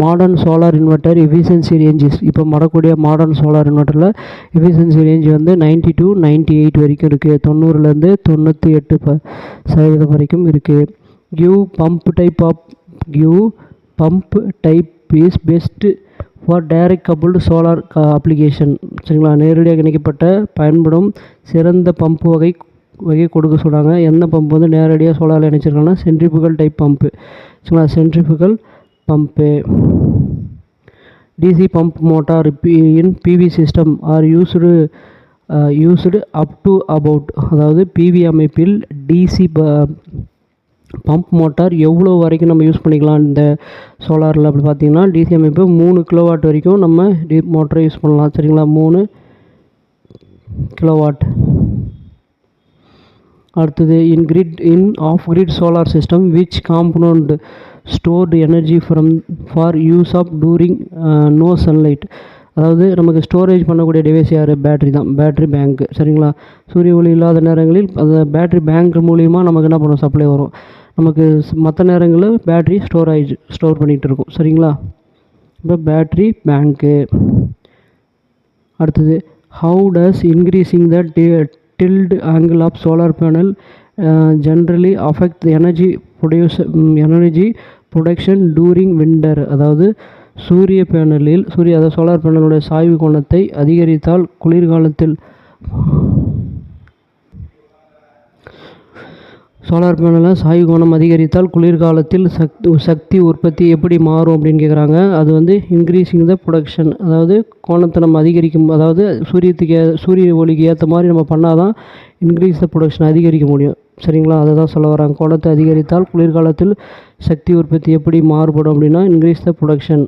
modern solar inverter efficiency ranges, இப்போ வரக்கூடிய மாடர்ன் சோலார் இன்வெர்ட்டரில் எஃபிஷியன்சி ரேஞ்ச் வந்து 90 to 98 வரைக்கும் இருக்குது. 90லேருந்து 98% வரைக்கும் இருக்குது. Give pump type is best for direct coupled solar application. சரிங்களா, நேரடியாக இணைக்கப்பட்ட பயன்படும் சிறந்த பம்பு வகை கொடுக்க சொல்கிறாங்க. எந்த பம்பு வந்து நேரடியாக சோலாரில் இணைச்சிருக்காங்கன்னா சென்ட்ரிஃபியூகல் டைப் பம்பு. சரிங்களா, centrifugal pump. DC pump motor in PV system are used up to about, அதாவது பிவி அமைப்பில் டிசி பம்ப் மோட்டார் எவ்வளோ வரைக்கும் நம்ம யூஸ் பண்ணிக்கலாம் இந்த சோலாரில் அப்படி பார்த்தீங்கன்னா டிசி அமைப்பு 3 கிலோவாட் வரைக்கும் நம்ம மோட்டரை யூஸ் பண்ணலாம். சரிங்களா, 3 கிலோவாட். அடுத்தது in off grid solar system which component stored energy for use of during no sunlight, அதாவது நமக்கு ஸ்டோரேஜ் பண்ணக்கூடிய டிவைஸ் யார்? பேட்ரி தான், பேட்ரி பேங்க். சரிங்களா, சூரிய ஒளி இல்லாத நேரங்களில் அந்த பேட்ரி பேங்க் மூலிமா நமக்கு என்ன பண்ணும், சப்ளை வரும். நமக்கு மற்ற நேரங்களில் பேட்ரி ஸ்டோர் பண்ணிகிட்டு இருக்கும். சரிங்களா, இப்போ பேட்ரி பேங்க்கு. அடுத்தது how does increasing the tilt angle of solar panel generally affect energy production during winter, அதாவது அதாவது சோலார் பேனலுடைய சாய்வு கோணத்தை அதிகரித்தால் குளிர்காலத்தில் சோலார் பேனலில் சாய்வு கோணம் அதிகரித்தால் குளிர்காலத்தில் சக்தி உற்பத்தி எப்படி மாறும் அப்படின்னு கேட்குறாங்க. அது வந்து இன்க்ரீஸிங் த ப்ரொடக்ஷன், அதாவது கோணத்தை நம்ம அதிகரிக்கும், அதாவது சூரிய ஒளிக்கு ஏற்ற மாதிரி நம்ம பண்ணால் தான் இன்க்ரீஸ் த ப்ரொடக்ஷன் அதிகரிக்க முடியும். சரிங்களா, அதை தான் சொல்ல வராங்க. கோணத்தை அதிகரித்தால் குளிர்காலத்தில் சக்தி உற்பத்தி எப்படி மாறுபடும் அப்படின்னா இன்க்ரீஸ் த ப்ரொடக்ஷன்.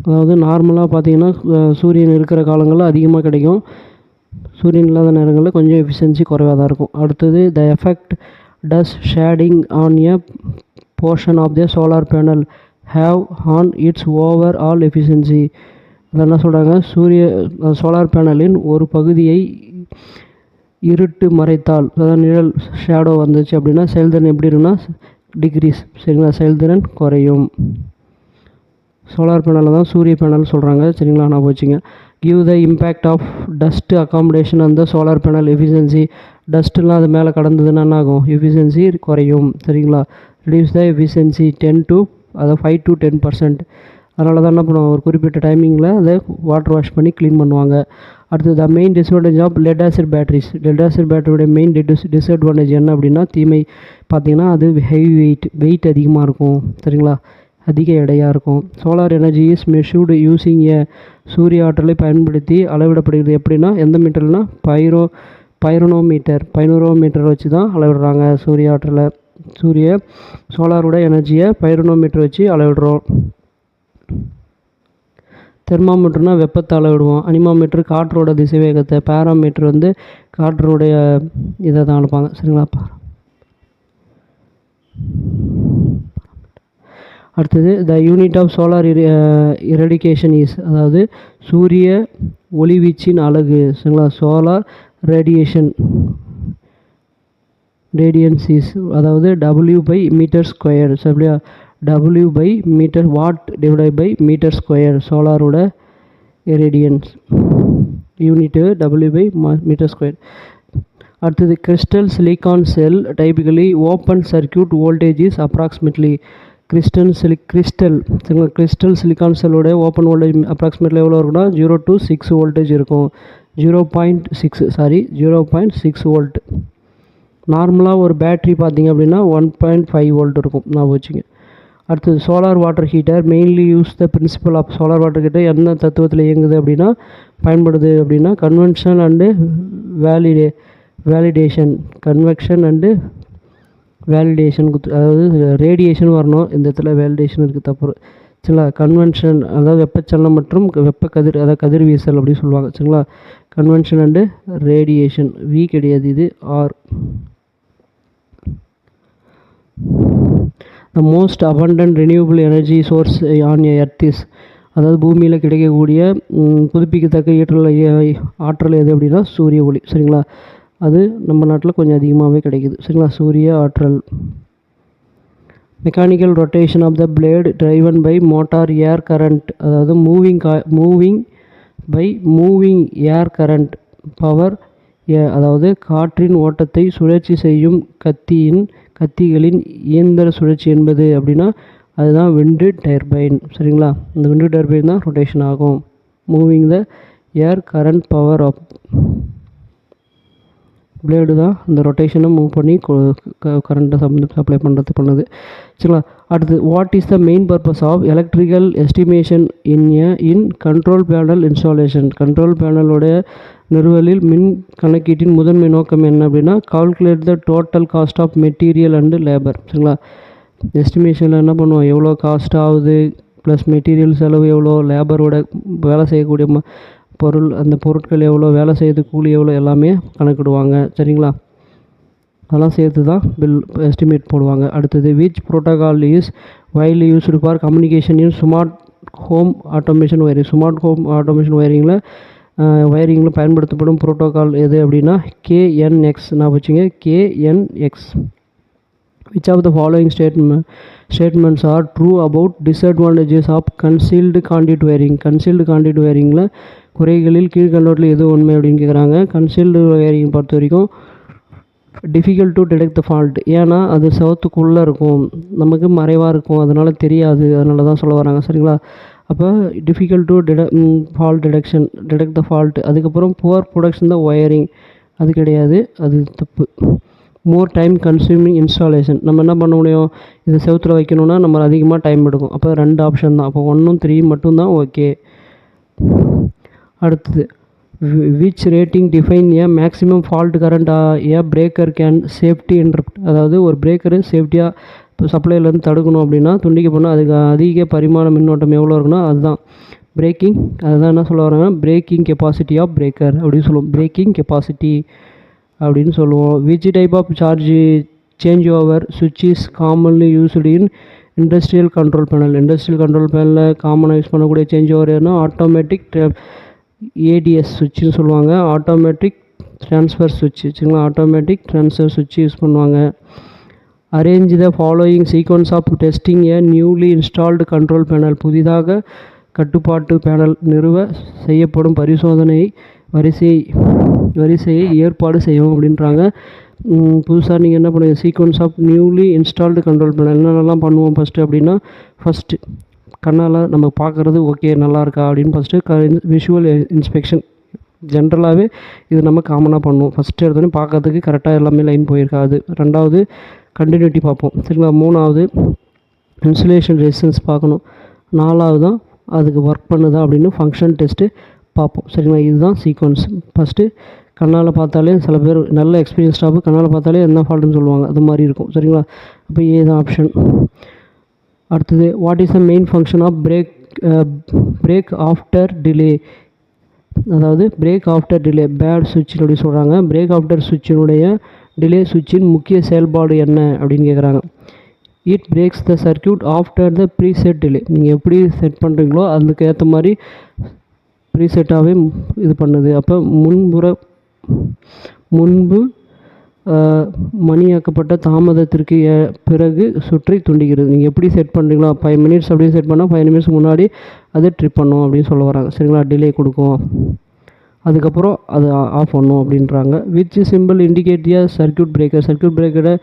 அதாவது நார்மலாக பார்த்தீங்கன்னா சூரியன் இருக்கிற காலங்களில் அதிகமாக கிடைக்கும், சூரியன் இல்லாத நேரங்களில் கொஞ்சம் எஃபிஷியன்சி குறைவாக தான் இருக்கும். அடுத்தது the effect does shading on a portion of the solar panel have on its overall efficiency. அதை என்ன சொல்கிறாங்க, சோலார் பேனலின் ஒரு பகுதியை இருட்டு மறைத்தால், அதாவது நிழல் ஷேடோ வந்துச்சு அப்படின்னா செயல்திறன் எப்படி இருக்குன்னா டிக்ரீஸ். சரிங்களா, செயல்திறன் குறையும். சோலார் பேனலில் தான் சூரிய பேனல் சொல்கிறாங்க. சரிங்களா, நான் வச்சுங்க. Give the impact of dust accommodation அந்த சோலார் பேனல் எஃபிஷியன்சி. டஸ்ட்லாம் அது மேலே கடந்ததுன்னா என்ன ஆகும், எஃபிஷியன்சி குறையும். சரிங்களா, ரிடியூஸ் த எஃபிஷியன்சி 5 to 10%. அதனால தான் என்ன பண்ணுவாங்க, ஒரு குறிப்பிட்ட டைமிங்கில் அதை வாட்டர் வாஷ் பண்ணி க்ளீன் பண்ணுவாங்க. அடுத்தது the main disadvantage of lead acid batteries. Lead acid பேட்டரியோடைய மெயின் டிஸ்அட்வான்டேஜ் என்ன அப்படின்னா தீமை பார்த்தீங்கன்னா அது ஹெவி வெயிட் அதிகமாக இருக்கும். சரிங்களா, அதிக எடையாக இருக்கும். Solar energy is measured using a, சூரிய ஆற்றலை பயன்படுத்தி அளவிடப்படுகிறது. எப்படின்னா எந்த மீட்டர்னா பைரோனோமீட்டர் வச்சு தான் அளவிடுறாங்க சூரிய ஆற்றலை. சோலாரோட எனர்ஜியை பைரோனோமீட்டர் வச்சு அளவிடுறோம். தெர்மாமீட்டர்னால் வெப்பத்தை அளவிடுவோம். அனிமாமீட்டர் காற்றோட திசைவேகத்தை, பேராமீட்டர் வந்து காற்றோடைய இதை தான் அளப்பாங்க. சரிங்களா, அடுத்தது the unit of solar irradiation is, அதாவது சூரிய ஒளிவீச்சின் அலகு. சரிங்களா, சோலார் ரேடியன்ஸ் இஸ், அதாவது W/மீட்டர் ஸ்கொயர். சரியா, W/மீட்டர் வாட் / மீட்டர் சோலாரோட ரேடியன்ஸ் யூனிட்டு W/மீட்டர் ஸ்கொயர். அடுத்தது crystal silicon cell typically open circuit voltage is approximately. Crystal silicon செல்லோட ஓப்பன் வோல்டேஜ் அப்ராக்சிமேட்லி எவ்வளோ இருக்குன்னா 0 to 6 வோல்டேஜ் இருக்கும். 0.6 வோல்ட். நார்மலாக ஒரு பேட்ரி பார்த்தீங்க அப்படின்னா 1.5 வோல்ட் இருக்கும். நான் வச்சுங்க. அடுத்தது solar water heater mainly use the principle of solar water heater என்ன தத்துவத்தில் இயங்குது அப்படின்னா பயன்படுது அப்படின்னா convention and convection and validation, அதாவது ரேடியேஷன் வரணும், இந்த இடத்துல வேலிடேஷன் இருக்குது தப்பு. சரிங்களா, கன்வென்ஷன் அதாவது வெப்பச்சலனம் மற்றும் அதாவது கதிர்வீசல் அப்படின்னு சொல்லுவாங்க. சரிங்களா, கன்வென்ஷன் அண்டு ரேடியேஷன். வி கிடையாது, இது R. The most abundant renewable energy source on earth is, அதாவது பூமியில் கிடைக்கக்கூடிய புதுப்பிக்கத்தக்க ஆற்றல் எது அப்படின்னா சூரிய ஒளி. சரிங்களா, அது நம்ம நாட்டில் கொஞ்சம் அதிகமாகவே கிடைக்குது. சரிங்களா, சூரிய ஆற்றல். Mechanical rotation of the blade driven by motor air current, அதாவது மூவிங் ஏர் கரண்ட் பவர், அதாவது காற்றின் ஓட்டத்தை சுழற்சி செய்யும் கத்திகளின் இயந்திர சுழற்சி என்பது அப்படின்னா அதுதான் விண்டு டர்பைன். சரிங்களா, இந்த விண்டு டர்பைன் தான் ரொட்டேஷன் ஆகும். Moving the air current power of blade தான் இந்த ரொட்டேஷனை மூவ் பண்ணி கரண்ட்டை சப்ளை பண்ணுது. சரிங்களா, அடுத்து what is the main purpose of electrical estimation in control panel installation. Control பேனலோடைய நிறுவலில் மின் கணக்கீட்டின் முதன்மை நோக்கம் என்ன அப்படின்னா calculate the total cost of material and labour. சரிங்களா, எஸ்டிமேஷனில் என்ன பண்ணுவோம், எவ்வளோ காஸ்ட் ஆகுது ப்ளஸ் மெட்டீரியல் செலவு எவ்வளோ, லேபரோட வேலை செய்யக்கூடிய அந்த பொருட்கள் எவ்வளோ, வேலை செய்யறது கூலி எவ்வளோ, எல்லாமே கணக்கிடுவாங்க. சரிங்களா, அதெல்லாம் சேர்த்து தான் பில் எஸ்டிமேட் போடுவாங்க. அடுத்தது which protocol is widely used for communication in smart home automation wiring. Smart home automation ஒயரிங்கில் பயன்படுத்தப்படும் ப்ரோட்டோகால் எது அப்படின்னா KNX. நான் வச்சுங்க KNX. Which of the following statements are true about disadvantages of concealed conduit wiring? concealed conduit wiringல குறைகளில் கீழ்கண்டவற்றில் எது உண்மை அப்படின்னு கேட்குறாங்க. கன்சீல்டு வயரிங் பொறுத்த வரைக்கும் difficult to detect the fault, ஏன்னா அது செவத்துக்குள்ளே இருக்கும், நமக்கு மறைவாக இருக்கும், அதனால் தெரியாது, அதனால தான் சொல்ல வராங்க. சரிங்களா, அப்போ difficult to detect the fault. அதுக்கப்புறம் புவர் ப்ரொடக்ஷன் த ஒயரிங், அது கிடையாது, அது தப்பு. மோர் டைம் கன்சியூமிங் இன்ஸ்டாலேஷன், நம்ம என்ன பண்ண முடியும், இது செவத்தில் வைக்கணும்னா நம்ம அதிகமாக டைம் எடுக்கும். அப்போ 2 ஆப்ஷன் தான், அப்போ 1 3 மட்டும்தான் ஓகே. அடுத்தது which rating define A maximum fault current A breaker can safety interrupt, அதாவது ஒரு பிரேக்கரு சேஃப்டியாக இப்போ சப்ளைலேருந்து தடுக்கணும் அப்படின்னா துண்டிக்க போனால் அதுக்கு அதிக பரிமாண மின்னோட்டம் எவ்வளோ இருக்குன்னா அதுதான் பிரேக்கிங். அதுதான் என்ன சொல்ல வராங்க, பிரேக்கிங் கெப்பாசிட்டி ஆஃப் பிரேக்கர் அப்படின்னு சொல்லுவோம், பிரேக்கிங் கெப்பாசிட்டி அப்படின்னு சொல்லுவோம். Which type of change over சுவிட்ச் is commonly used in industrial control panel. Industrial control பேனலில் காமனாக யூஸ் பண்ணக்கூடிய சேஞ்ச் ஓவர் ஏன்னா ஆட்டோமேட்டிக் ADS சுவிட்சுன்னு சொல்லுவாங்க, ஆட்டோமேட்டிக் ட்ரான்ஸ்ஃபர் சுவிட்ச். சரிங்களா, ஆட்டோமேட்டிக் ட்ரான்ஸ்ஃபர் சுவிட்ச் யூஸ் பண்ணுவாங்க. Arrange the following sequence of testing a newly installed control panel. புதிதாக கட்டுப்பாட்டு பேனல் நிறுவ செய்யப்படும் பரிசோதனை வரிசையை ஏற்பாடு செய்யவும் அப்படின்றாங்க. புதுசாக நீங்கள் என்ன பண்ணுவீங்க, sequence of newly installed control panel என்னென்னலாம் பண்ணுவோம் ஃபஸ்ட்டு அப்படின்னா, ஃபஸ்ட்டு கண்ணால் நம்ம பார்க்குறது ஓகே நல்லா இருக்கா அப்படின்னு ஃபஸ்ட்டு விஷுவல் இன்ஸ்பெக்ஷன். ஜென்ரலாகவே இது நம்ம காமனாக பண்ணுவோம். ஃபஸ்ட்டு எடுத்தோடனே பார்க்கறதுக்கு கரெக்டாக எல்லாமே லைன் போயிருக்காது. 2வது கண்டினியூட்டி பார்ப்போம். சரிங்களா, 3வது இன்சுலேஷன் ரெசிஸ்டன்ஸ் பார்க்கணும். 4வது தான் அதுக்கு ஒர்க் பண்ணுதா அப்படின்னு ஃபங்க்ஷன் டெஸ்ட்டு பார்ப்போம். சரிங்களா, இதுதான் சீக்வன்ஸ். ஃபஸ்ட்டு கண்ணால் பார்த்தாலே சில பேர் நல்ல எக்ஸ்பீரியன்ஸ் ஸ்டாஃபு கண்ணால் பார்த்தாலே என்ன ஃபால்ட்டுன்னு சொல்லுவாங்க, அது மாதிரி இருக்கும். சரிங்களா, அப்போ ஏ தான் ஆப்ஷன். அடுத்தது what is the main function of break after delay, அதாவது பிரேக் ஆஃப்டர் டிலே பேட் சுவிட்ச் அப்படி சொல்கிறாங்க. பிரேக் ஆஃப்டர் சுவிட்சினுடைய டிலே சுவிட்சின் முக்கிய செயல்பாடு என்ன அப்படின்னு கேட்குறாங்க. It breaks the circuit after the preset delay. நீங்கள் எப்படி செட் பண்ணுறீங்களோ அதுக்கு ஏற்ற மாதிரி ப்ரீசெட்டாகவே இது பண்ணுது. அப்போ முன்பு மணியாக்கப்பட்ட தாமதத்திற்கு பிறகு சுற்றி துண்டிக்கிறது. நீங்கள் எப்படி செட் பண்ணுறீங்களோ 5 மினிட்ஸ் அப்படியே செட் பண்ணால் 5 நிமிஷம் முன்னாடி அதை ட்ரிப் பண்ணும் அப்படின்னு சொல்ல வராங்க. சரிங்களா, டிலே கொடுக்கும், அதுக்கப்புறம் அது ஆஃப் பண்ணும் அப்படின்றாங்க. Which symbol indicate a circuit breaker. Circuit பிரேக்கரை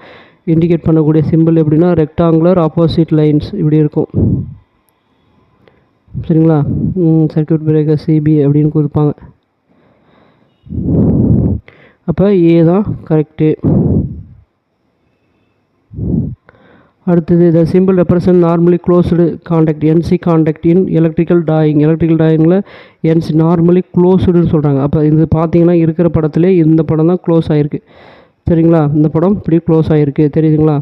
இண்டிகேட் பண்ணக்கூடிய சிம்பிள் எப்படின்னா ரெக்டாங்குலர் ஆப்போசிட் லைன்ஸ் இப்படி இருக்கும். சரிங்களா, சர்க்யூட் பிரேக்கர் CB அப்படின்னு கொடுப்பாங்க. அப்போ ஏ தான் கரெக்டு. அடுத்தது the symbol represent normally closed contact NC contact in electrical டாயிங்கில் NC நார்மலி க்ளோஸ்டுன்னு சொல்கிறாங்க. அப்போ இது பார்த்தீங்கன்னா இருக்கிற படத்துலேயே இந்த படம் தான் க்ளோஸ் ஆகிருக்கு. சரிங்களா, இந்த படம் இப்படி க்ளோஸ் ஆகிருக்கு தெரியுதுங்களா.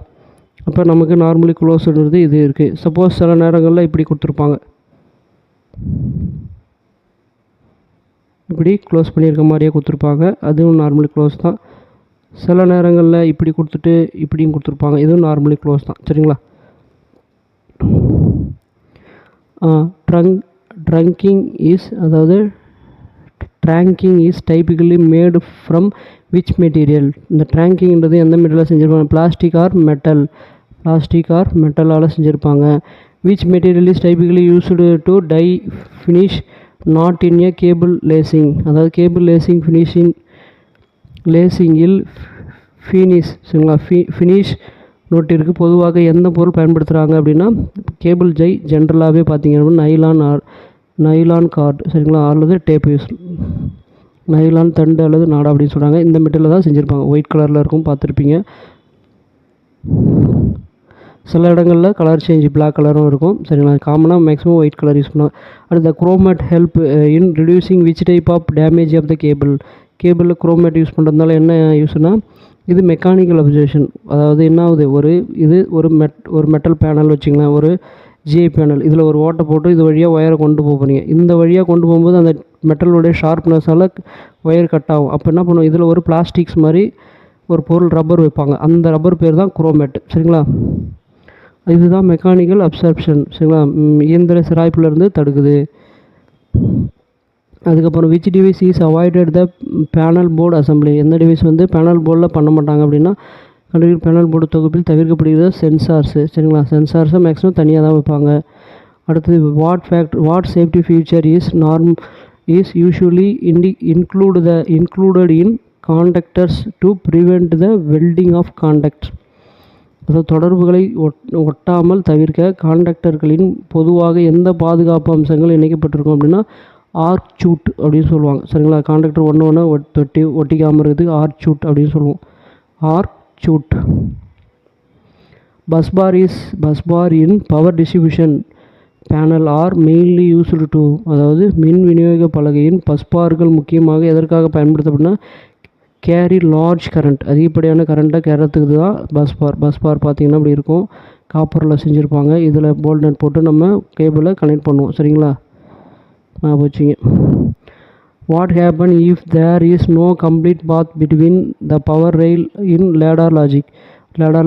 அப்போ நமக்கு நார்மலி க்ளோஸ்டுன்றது இது இருக்குது. சப்போஸ் சில நேரங்களில் இப்படி கொடுத்துருப்பாங்க, இப்படி க்ளோஸ் பண்ணியிருக்க மாதிரியே கொடுத்துருப்பாங்க, அதுவும் நார்மலி க்ளோஸ் தான். சில நேரங்களில் இப்படி கொடுத்துட்டு இப்படியும் கொடுத்துருப்பாங்க, இதுவும் நார்மலி க்ளோஸ் தான். சரிங்களா, ட்ரங்கிங் இஸ் அதாவது trunking is typically made from which material. இந்த ட்ராங்கிங்கிறது எந்த மெட்டீரியலாக செஞ்சுருப்பாங்க? பிளாஸ்டிக் ஆர் மெட்டலால் செஞ்சுருப்பாங்க. Which material is typically used to tie finish knot in a cable lacing. அதாவது கேபிள் லேசிங்கில் சரிங்களா ஃபினிஷ் நோட்டிற்கு பொதுவாக எந்த பொருள் பயன்படுத்துகிறாங்க அப்படின்னா கேபிள் ஜை ஜென்ரலாகவே பார்த்தீங்க அப்படின்னா நைலான் கார்டு சரிங்களா, அல்லது டேப் யூஸ் நைலான் தண்டு அல்லது நாடா அப்படின்னு சொல்கிறாங்க. இந்த மெட்டீரியல் தான் செஞ்சுருப்பாங்க. ஒயிட் கலரில் இருக்கும், பார்த்துருப்பீங்க. சில இடங்களில் கலர் சேஞ்ச் பிளாக் கலரும் இருக்கும் சரிங்களா. காமனாக மேக்ஸிமம் ஒயிட் கலர் யூஸ் பண்ணுவாங்க. அடுத்த chromate help in reducing which type of damage of the கேபிளில் குரோமேட் யூஸ் பண்ணுறதுனால என்ன யூஸ்னா இது மெக்கானிக்கல் அப்சர்வேஷன். அதாவது என்ன ஆகுது, ஒரு மெட்டல் பேனல் வச்சிங்களேன், ஒரு ஜிஐ பேனல், இதில் ஒரு ஓட்டை போட்டு இது வழியாக ஒயரை கொண்டு போகிறீங்க. இந்த வழியாக கொண்டு போகும்போது அந்த மெட்டலுடைய ஷார்ப்னஸால் ஒயர் கட் ஆகும். அப்போ என்ன பண்ணுவோம், இதில் ஒரு பிளாஸ்டிக்ஸ் மாதிரி ஒரு பொருள் ரப்பர் வைப்பாங்க. அந்த ரப்பர் பேர் தான் குரோமேட் சரிங்களா. இதுதான் மெக்கானிக்கல் அப்சர்ப்ஷன் சரிங்களா, இயந்திர சிராய்ப்பிலிருந்து தடுக்குது. அதுக்கப்புறம் which device is avoided the panel board assembly. எந்த டிவைஸ் வந்து பேனல் போர்டில் பண்ண மாட்டாங்க அப்படின்னா பேனல் போர்டு தொகுப்பில் தவிர்க்கப்படுகிறது சென்சார்ஸு சரிங்களா. சென்சார்ஸை மேக்ஸிமம் தனியாக தான் வைப்பாங்க. அடுத்தது what safety feature is usually included in contactors to prevent the welding of contact. அதாவது தொடர்புகளை ஒட்டாமல் தவிர்க்க காண்டக்டர்களின் பொதுவாக எந்த பாதுகாப்பு அம்சங்கள் இணைக்கப்பட்டிருக்கும் அப்படின்னா ஆர்ச்சூட் அப்படின்னு சொல்லுவாங்க சரிங்களா. காண்டக்டர் ஒன்று ஒட்டிக்காமல் இருக்குது ஆர்ச்சூட் அப்படின்னு சொல்லுவோம். Arc chute. Busbar in power distribution panel are mainly used to. அதாவது மின் விநியோக பலகையின் பஸ்பார்கள் முக்கியமாக எதற்காக பயன்படுத்தப்படுனா கேரி லார்ஜ் கரண்ட், அதிகப்படியான கரண்ட்டை கேரத்துக்கு தான் பஸ்பார் பார்த்திங்கன்னா அப்படி இருக்கும், காப்பரில் செஞ்சுருப்பாங்க. இதில் போல்ட் நட் போட்டு நம்ம கேபிளை கனெக்ட் பண்ணுவோம் சரிங்களா. நான் வச்சுங்க. What happen if there is no complete path between the power rail in ladder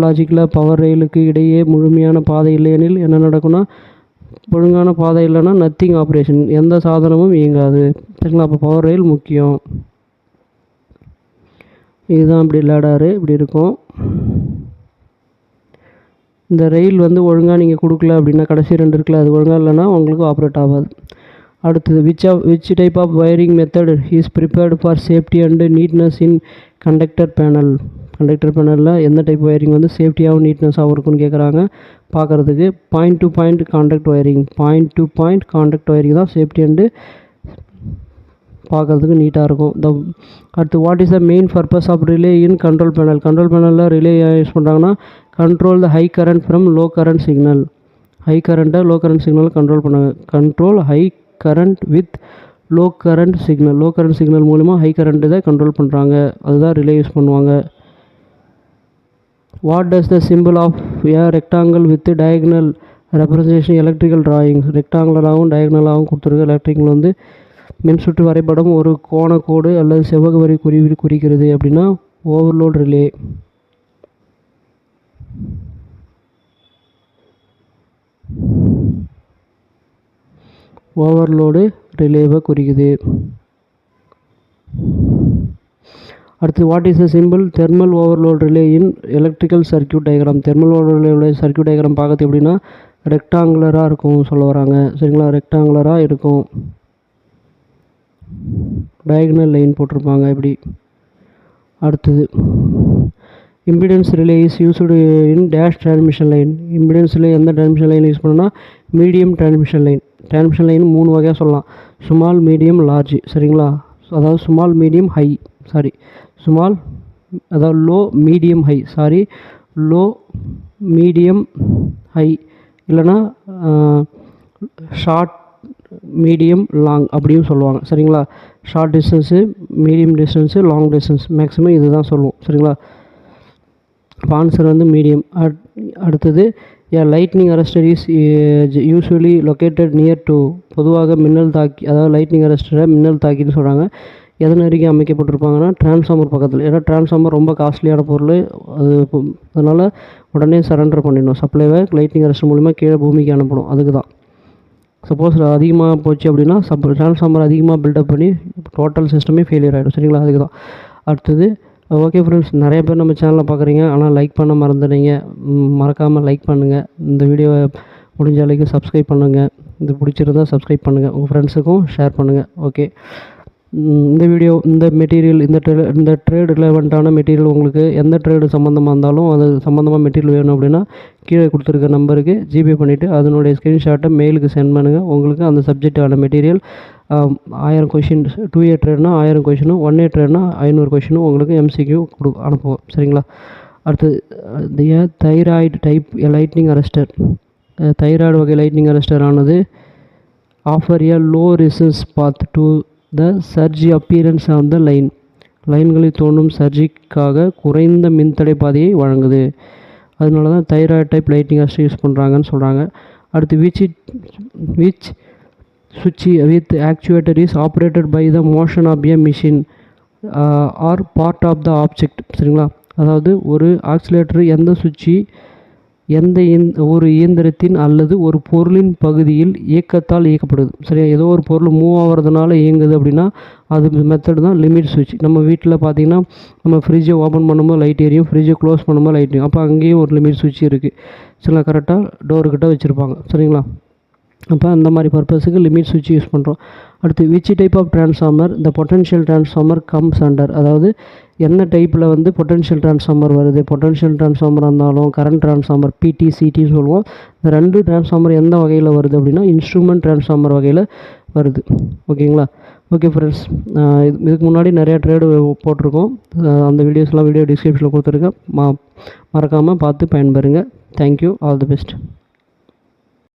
லாஜிக்கில் பவர் ரெயிலுக்கு இடையே முழுமையான பாதை இல்லையெனில் என்ன நடக்கும்னா ஒழுங்கான பாதை இல்லைன்னா நத்திங் ஆப்ரேஷன், எந்த சாதனமும் இயங்காது சரிங்களா. அப்போ பவர் ரெயில் முக்கியம். இதுதான் இப்படி லேடாரு இப்படி இருக்கும். இந்த ரயில் வந்து ஒழுங்காக நீங்கள் கொடுக்கல அப்படின்னா கடைசி 2 இருக்குல்ல, அது ஒழுங்காக இல்லைன்னா உங்களுக்கு ஆப்ரேட் ஆகாது. அடுத்தது which type of wiring method is prepared for safety and neatness in conductor பேனலில் எந்த டைப் வயரிங் வந்து சேஃப்டியாகவும் நீட்னஸாகவும் இருக்குன்னு கேட்குறாங்க. பார்க்குறதுக்கு point to point contact wiring தான் சேஃப்டி அண்டு பார்க்குறதுக்கு நீட்டாக இருக்கும். அடுத்து what is the main purpose of relay in control பேனலில் ரிலே யூஸ் பண்ணுறாங்கன்னா control the high current from low current signal. High கரண்ட்டை லோ கரண்ட் சிக்னல் கண்ட்ரோல் பண்ணாங்க. Control high current with low current signal மூலமாக ஹை கரண்ட் இதை கண்ட்ரோல் பண்ணுறாங்க. அதுதான் ரிலே யூஸ் பண்ணுவாங்க. What does the symbol of a rectangle with diagonal representation electrical drawings. ரெக்டாங்குலராகவும் டயக்னலாகவும் கொடுத்துருக்க எலக்ட்ரிக்கல் வந்து மின்சுற்று வரைபடம் ஒரு கோணக்கோடு அல்லது செவ்வக வரி குறிக்கிறது அப்படின்னா ஓவர்லோட் ரிலே. ஓவர்லோடு ரிலேவை குறிக்குது. அடுத்து what is the symbol thermal overload relay in electrical circuit diagram. Thermal overload ரிலேயோட சர்க்யூட் டயக்ராம் பார்க்கறது எப்படின்னா ரெக்டாங்குலராக இருக்கும் சொல்ல வராங்க சரிங்களா. ரெக்டாங்குலராக இருக்கும், டயக்னல் லைன் போட்டிருப்பாங்க இப்படி. அடுத்தது impedance relay is used in dash transmission line. Impedance relay எந்த டிரான்ஸ்மிஷன் லைன் யூஸ் பண்ணோன்னா மீடியம் டிரான்ஸ்மிஷன் லைன் 3 வகையாக சொல்லலாம். ஸ்மால், மீடியம், லார்ஜ் சரிங்களா. அதாவது ஸ்மால், மீடியம், ஹை அதாவது லோ, மீடியம், ஹை இல்லைன்னா ஷார்ட், மீடியம், லாங் அப்படியும் சொல்லுவாங்க சரிங்களா. Short distance, medium distance, long distance maximum இது தான் சொல்லுவோம் சரிங்களா. ஆன்சர் வந்து மீடியம். அடுத்தது lightning arrester is usually located near to. பொதுவாக மின்னல் தாக்கி, அதாவது லைட்னிங் அரஸ்டரை மின்னல் தாக்கின்னு சொல்கிறாங்க. எதன் அருகே அமைக்கப்பட்டிருப்பாங்கன்னா டிரான்ஸ்ஃபார்மர் பக்கத்தில். ஏன்னா டிரான்ஸ்ஃபார்மர் ரொம்ப காஸ்ட்லியான பொருள், அதனால் உடனே சரண்டர் பண்ணிடணும். சப்ளைவை லைட்னிங் அரஸ்டர் மூலிமா கீழே பூமிக்கு அனுப்பணும், அதுக்கு தான். சப்போஸ் அதிகமாக போச்சு அப்படின்னா ட்ரான்ஸ்ஃபார்மர் அதிகமாக பில்டப் பண்ணி டோட்டல் சிஸ்டமே ஃபெயிலியர் ஆகிடும். சரிங்களா? அதுக்கு தான். அடுத்தது ஓகே ஃப்ரெண்ட்ஸ், நிறைய பேர் நம்ம சேனலை பார்க்குறீங்க, ஆனால் லைக் பண்ண மறந்துடுறீங்க. மறக்காமல் லைக் பண்ணுங்கள். இந்த வீடியோவை முடிஞ்ச அளவுக்கு சப்ஸ்கிரைப் பண்ணுங்கள். இது பிடிச்சிருந்தால் சப்ஸ்கிரைப் பண்ணுங்கள். உங்கள் ஃப்ரெண்ட்ஸுக்கும் ஷேர் பண்ணுங்கள். ஓகே, இந்த வீடியோ இந்த மெட்டீரியல் இந்த ட்ரேட் ரிலவெண்ட்டான மெட்டீரியல் உங்களுக்கு எந்த ட்ரேடு சம்மந்தமாக இருந்தாலும் அது சம்மந்தமாக மெட்டீரியல் வேணும் அப்படின்னா கீழே கொடுத்துருக்க நம்பருக்கு ஜிபே பண்ணிவிட்டு அதனுடைய ஸ்க்ரீன்ஷாட்டை மெயிலுக்கு சென்ட் பண்ணுங்கள். உங்களுக்கு அந்த சப்ஜெக்டான மெட்டீரியல் 1000 கொஷின், 2 இயர் ட்ரேட்னா 1000 கொஷினும், 1 இயர் ட்ரேட்னா 500 கொஷினும் உங்களுக்கு MCQ அனுப்புவோம். சரிங்களா? அடுத்தது thyroid type lightning arrester. Thyroid வகை லைட்னிங் அரெஸ்டர் ஆனது offer a low resistance path to the surge appearance on the லைன்களில் தோன்றும் சர்ஜிக்காக குறைந்த மின்தடை பாதையை வழங்குது. அதனால தான் thyroid type lightning arrester use பண்ணுறாங்கன்னு சொல்கிறாங்க. அடுத்து விச் சுவிட்ச் with actuator is operated by the motion of a machine or part of the object. சரிங்களா? அதாவது ஒரு ஆக்சிலேட்டர் எந்த சுவிட்சு ஒரு இயந்திரத்தின் அல்லது ஒரு பொருளின் பகுதியில் இயக்கத்தால் இயக்கப்படுது. சரியா? ஏதோ ஒரு பொருள் மூவ் ஆகிறதுனால இயங்குது அப்படின்னா அது மெத்தடு தான் லிமிட் சுவிட்ச். நம்ம வீட்டில் பார்த்திங்கன்னா நம்ம ஃப்ரிட்ஜை ஓப்பன் பண்ணும்போது லைட் எரியும், ஃப்ரிட்ஜை க்ளோஸ் பண்ணும்போது லைட் எரியும். அப்போ அங்கேயும் ஒரு லிமிட் சுவிட்ச் இருக்குது. சில கரெக்டாக டோர்கிட்ட வச்சுருப்பாங்க. சரிங்களா? அப்போ அந்த மாதிரி பர்பஸுக்கு லிமிட் சுவிட்ச் யூஸ் பண்ணுறோம். அடுத்து which type of transformer the potential transformer comes under. அதாவது என்ன டைப்பில் வந்து பொட்டன்ஷியல் ட்ரான்ஸ்ஃபார்மர் வருது. பொட்டன்ஷியல் ட்ரான்ஸ்ஃபார்மர் இருந்தாலும் கரண்ட் ட்ரான்ஸ்ஃபார்மர் PT CTன்னு சொல்லுவோம். இந்த 2 ட்ரான்ஸ்ஃபார்மர் எந்த வகையில் வருது அப்படின்னா இன்ஸ்ட்ருமெண்ட் ட்ரான்ஸ்ஃபார்மர் வகையில் வருது. ஓகேங்களா? ஓகே ஃப்ரெண்ட்ஸ், இதுக்கு முன்னாடி நிறையா ட்ரேடு போட்டிருக்கோம். அந்த வீடியோ டிஸ்கிரிப்ஷனில் கொடுத்துருக்கேன். மறக்காமல் பார்த்து பயன்பெறுங்க. தேங்க்யூ. All the best.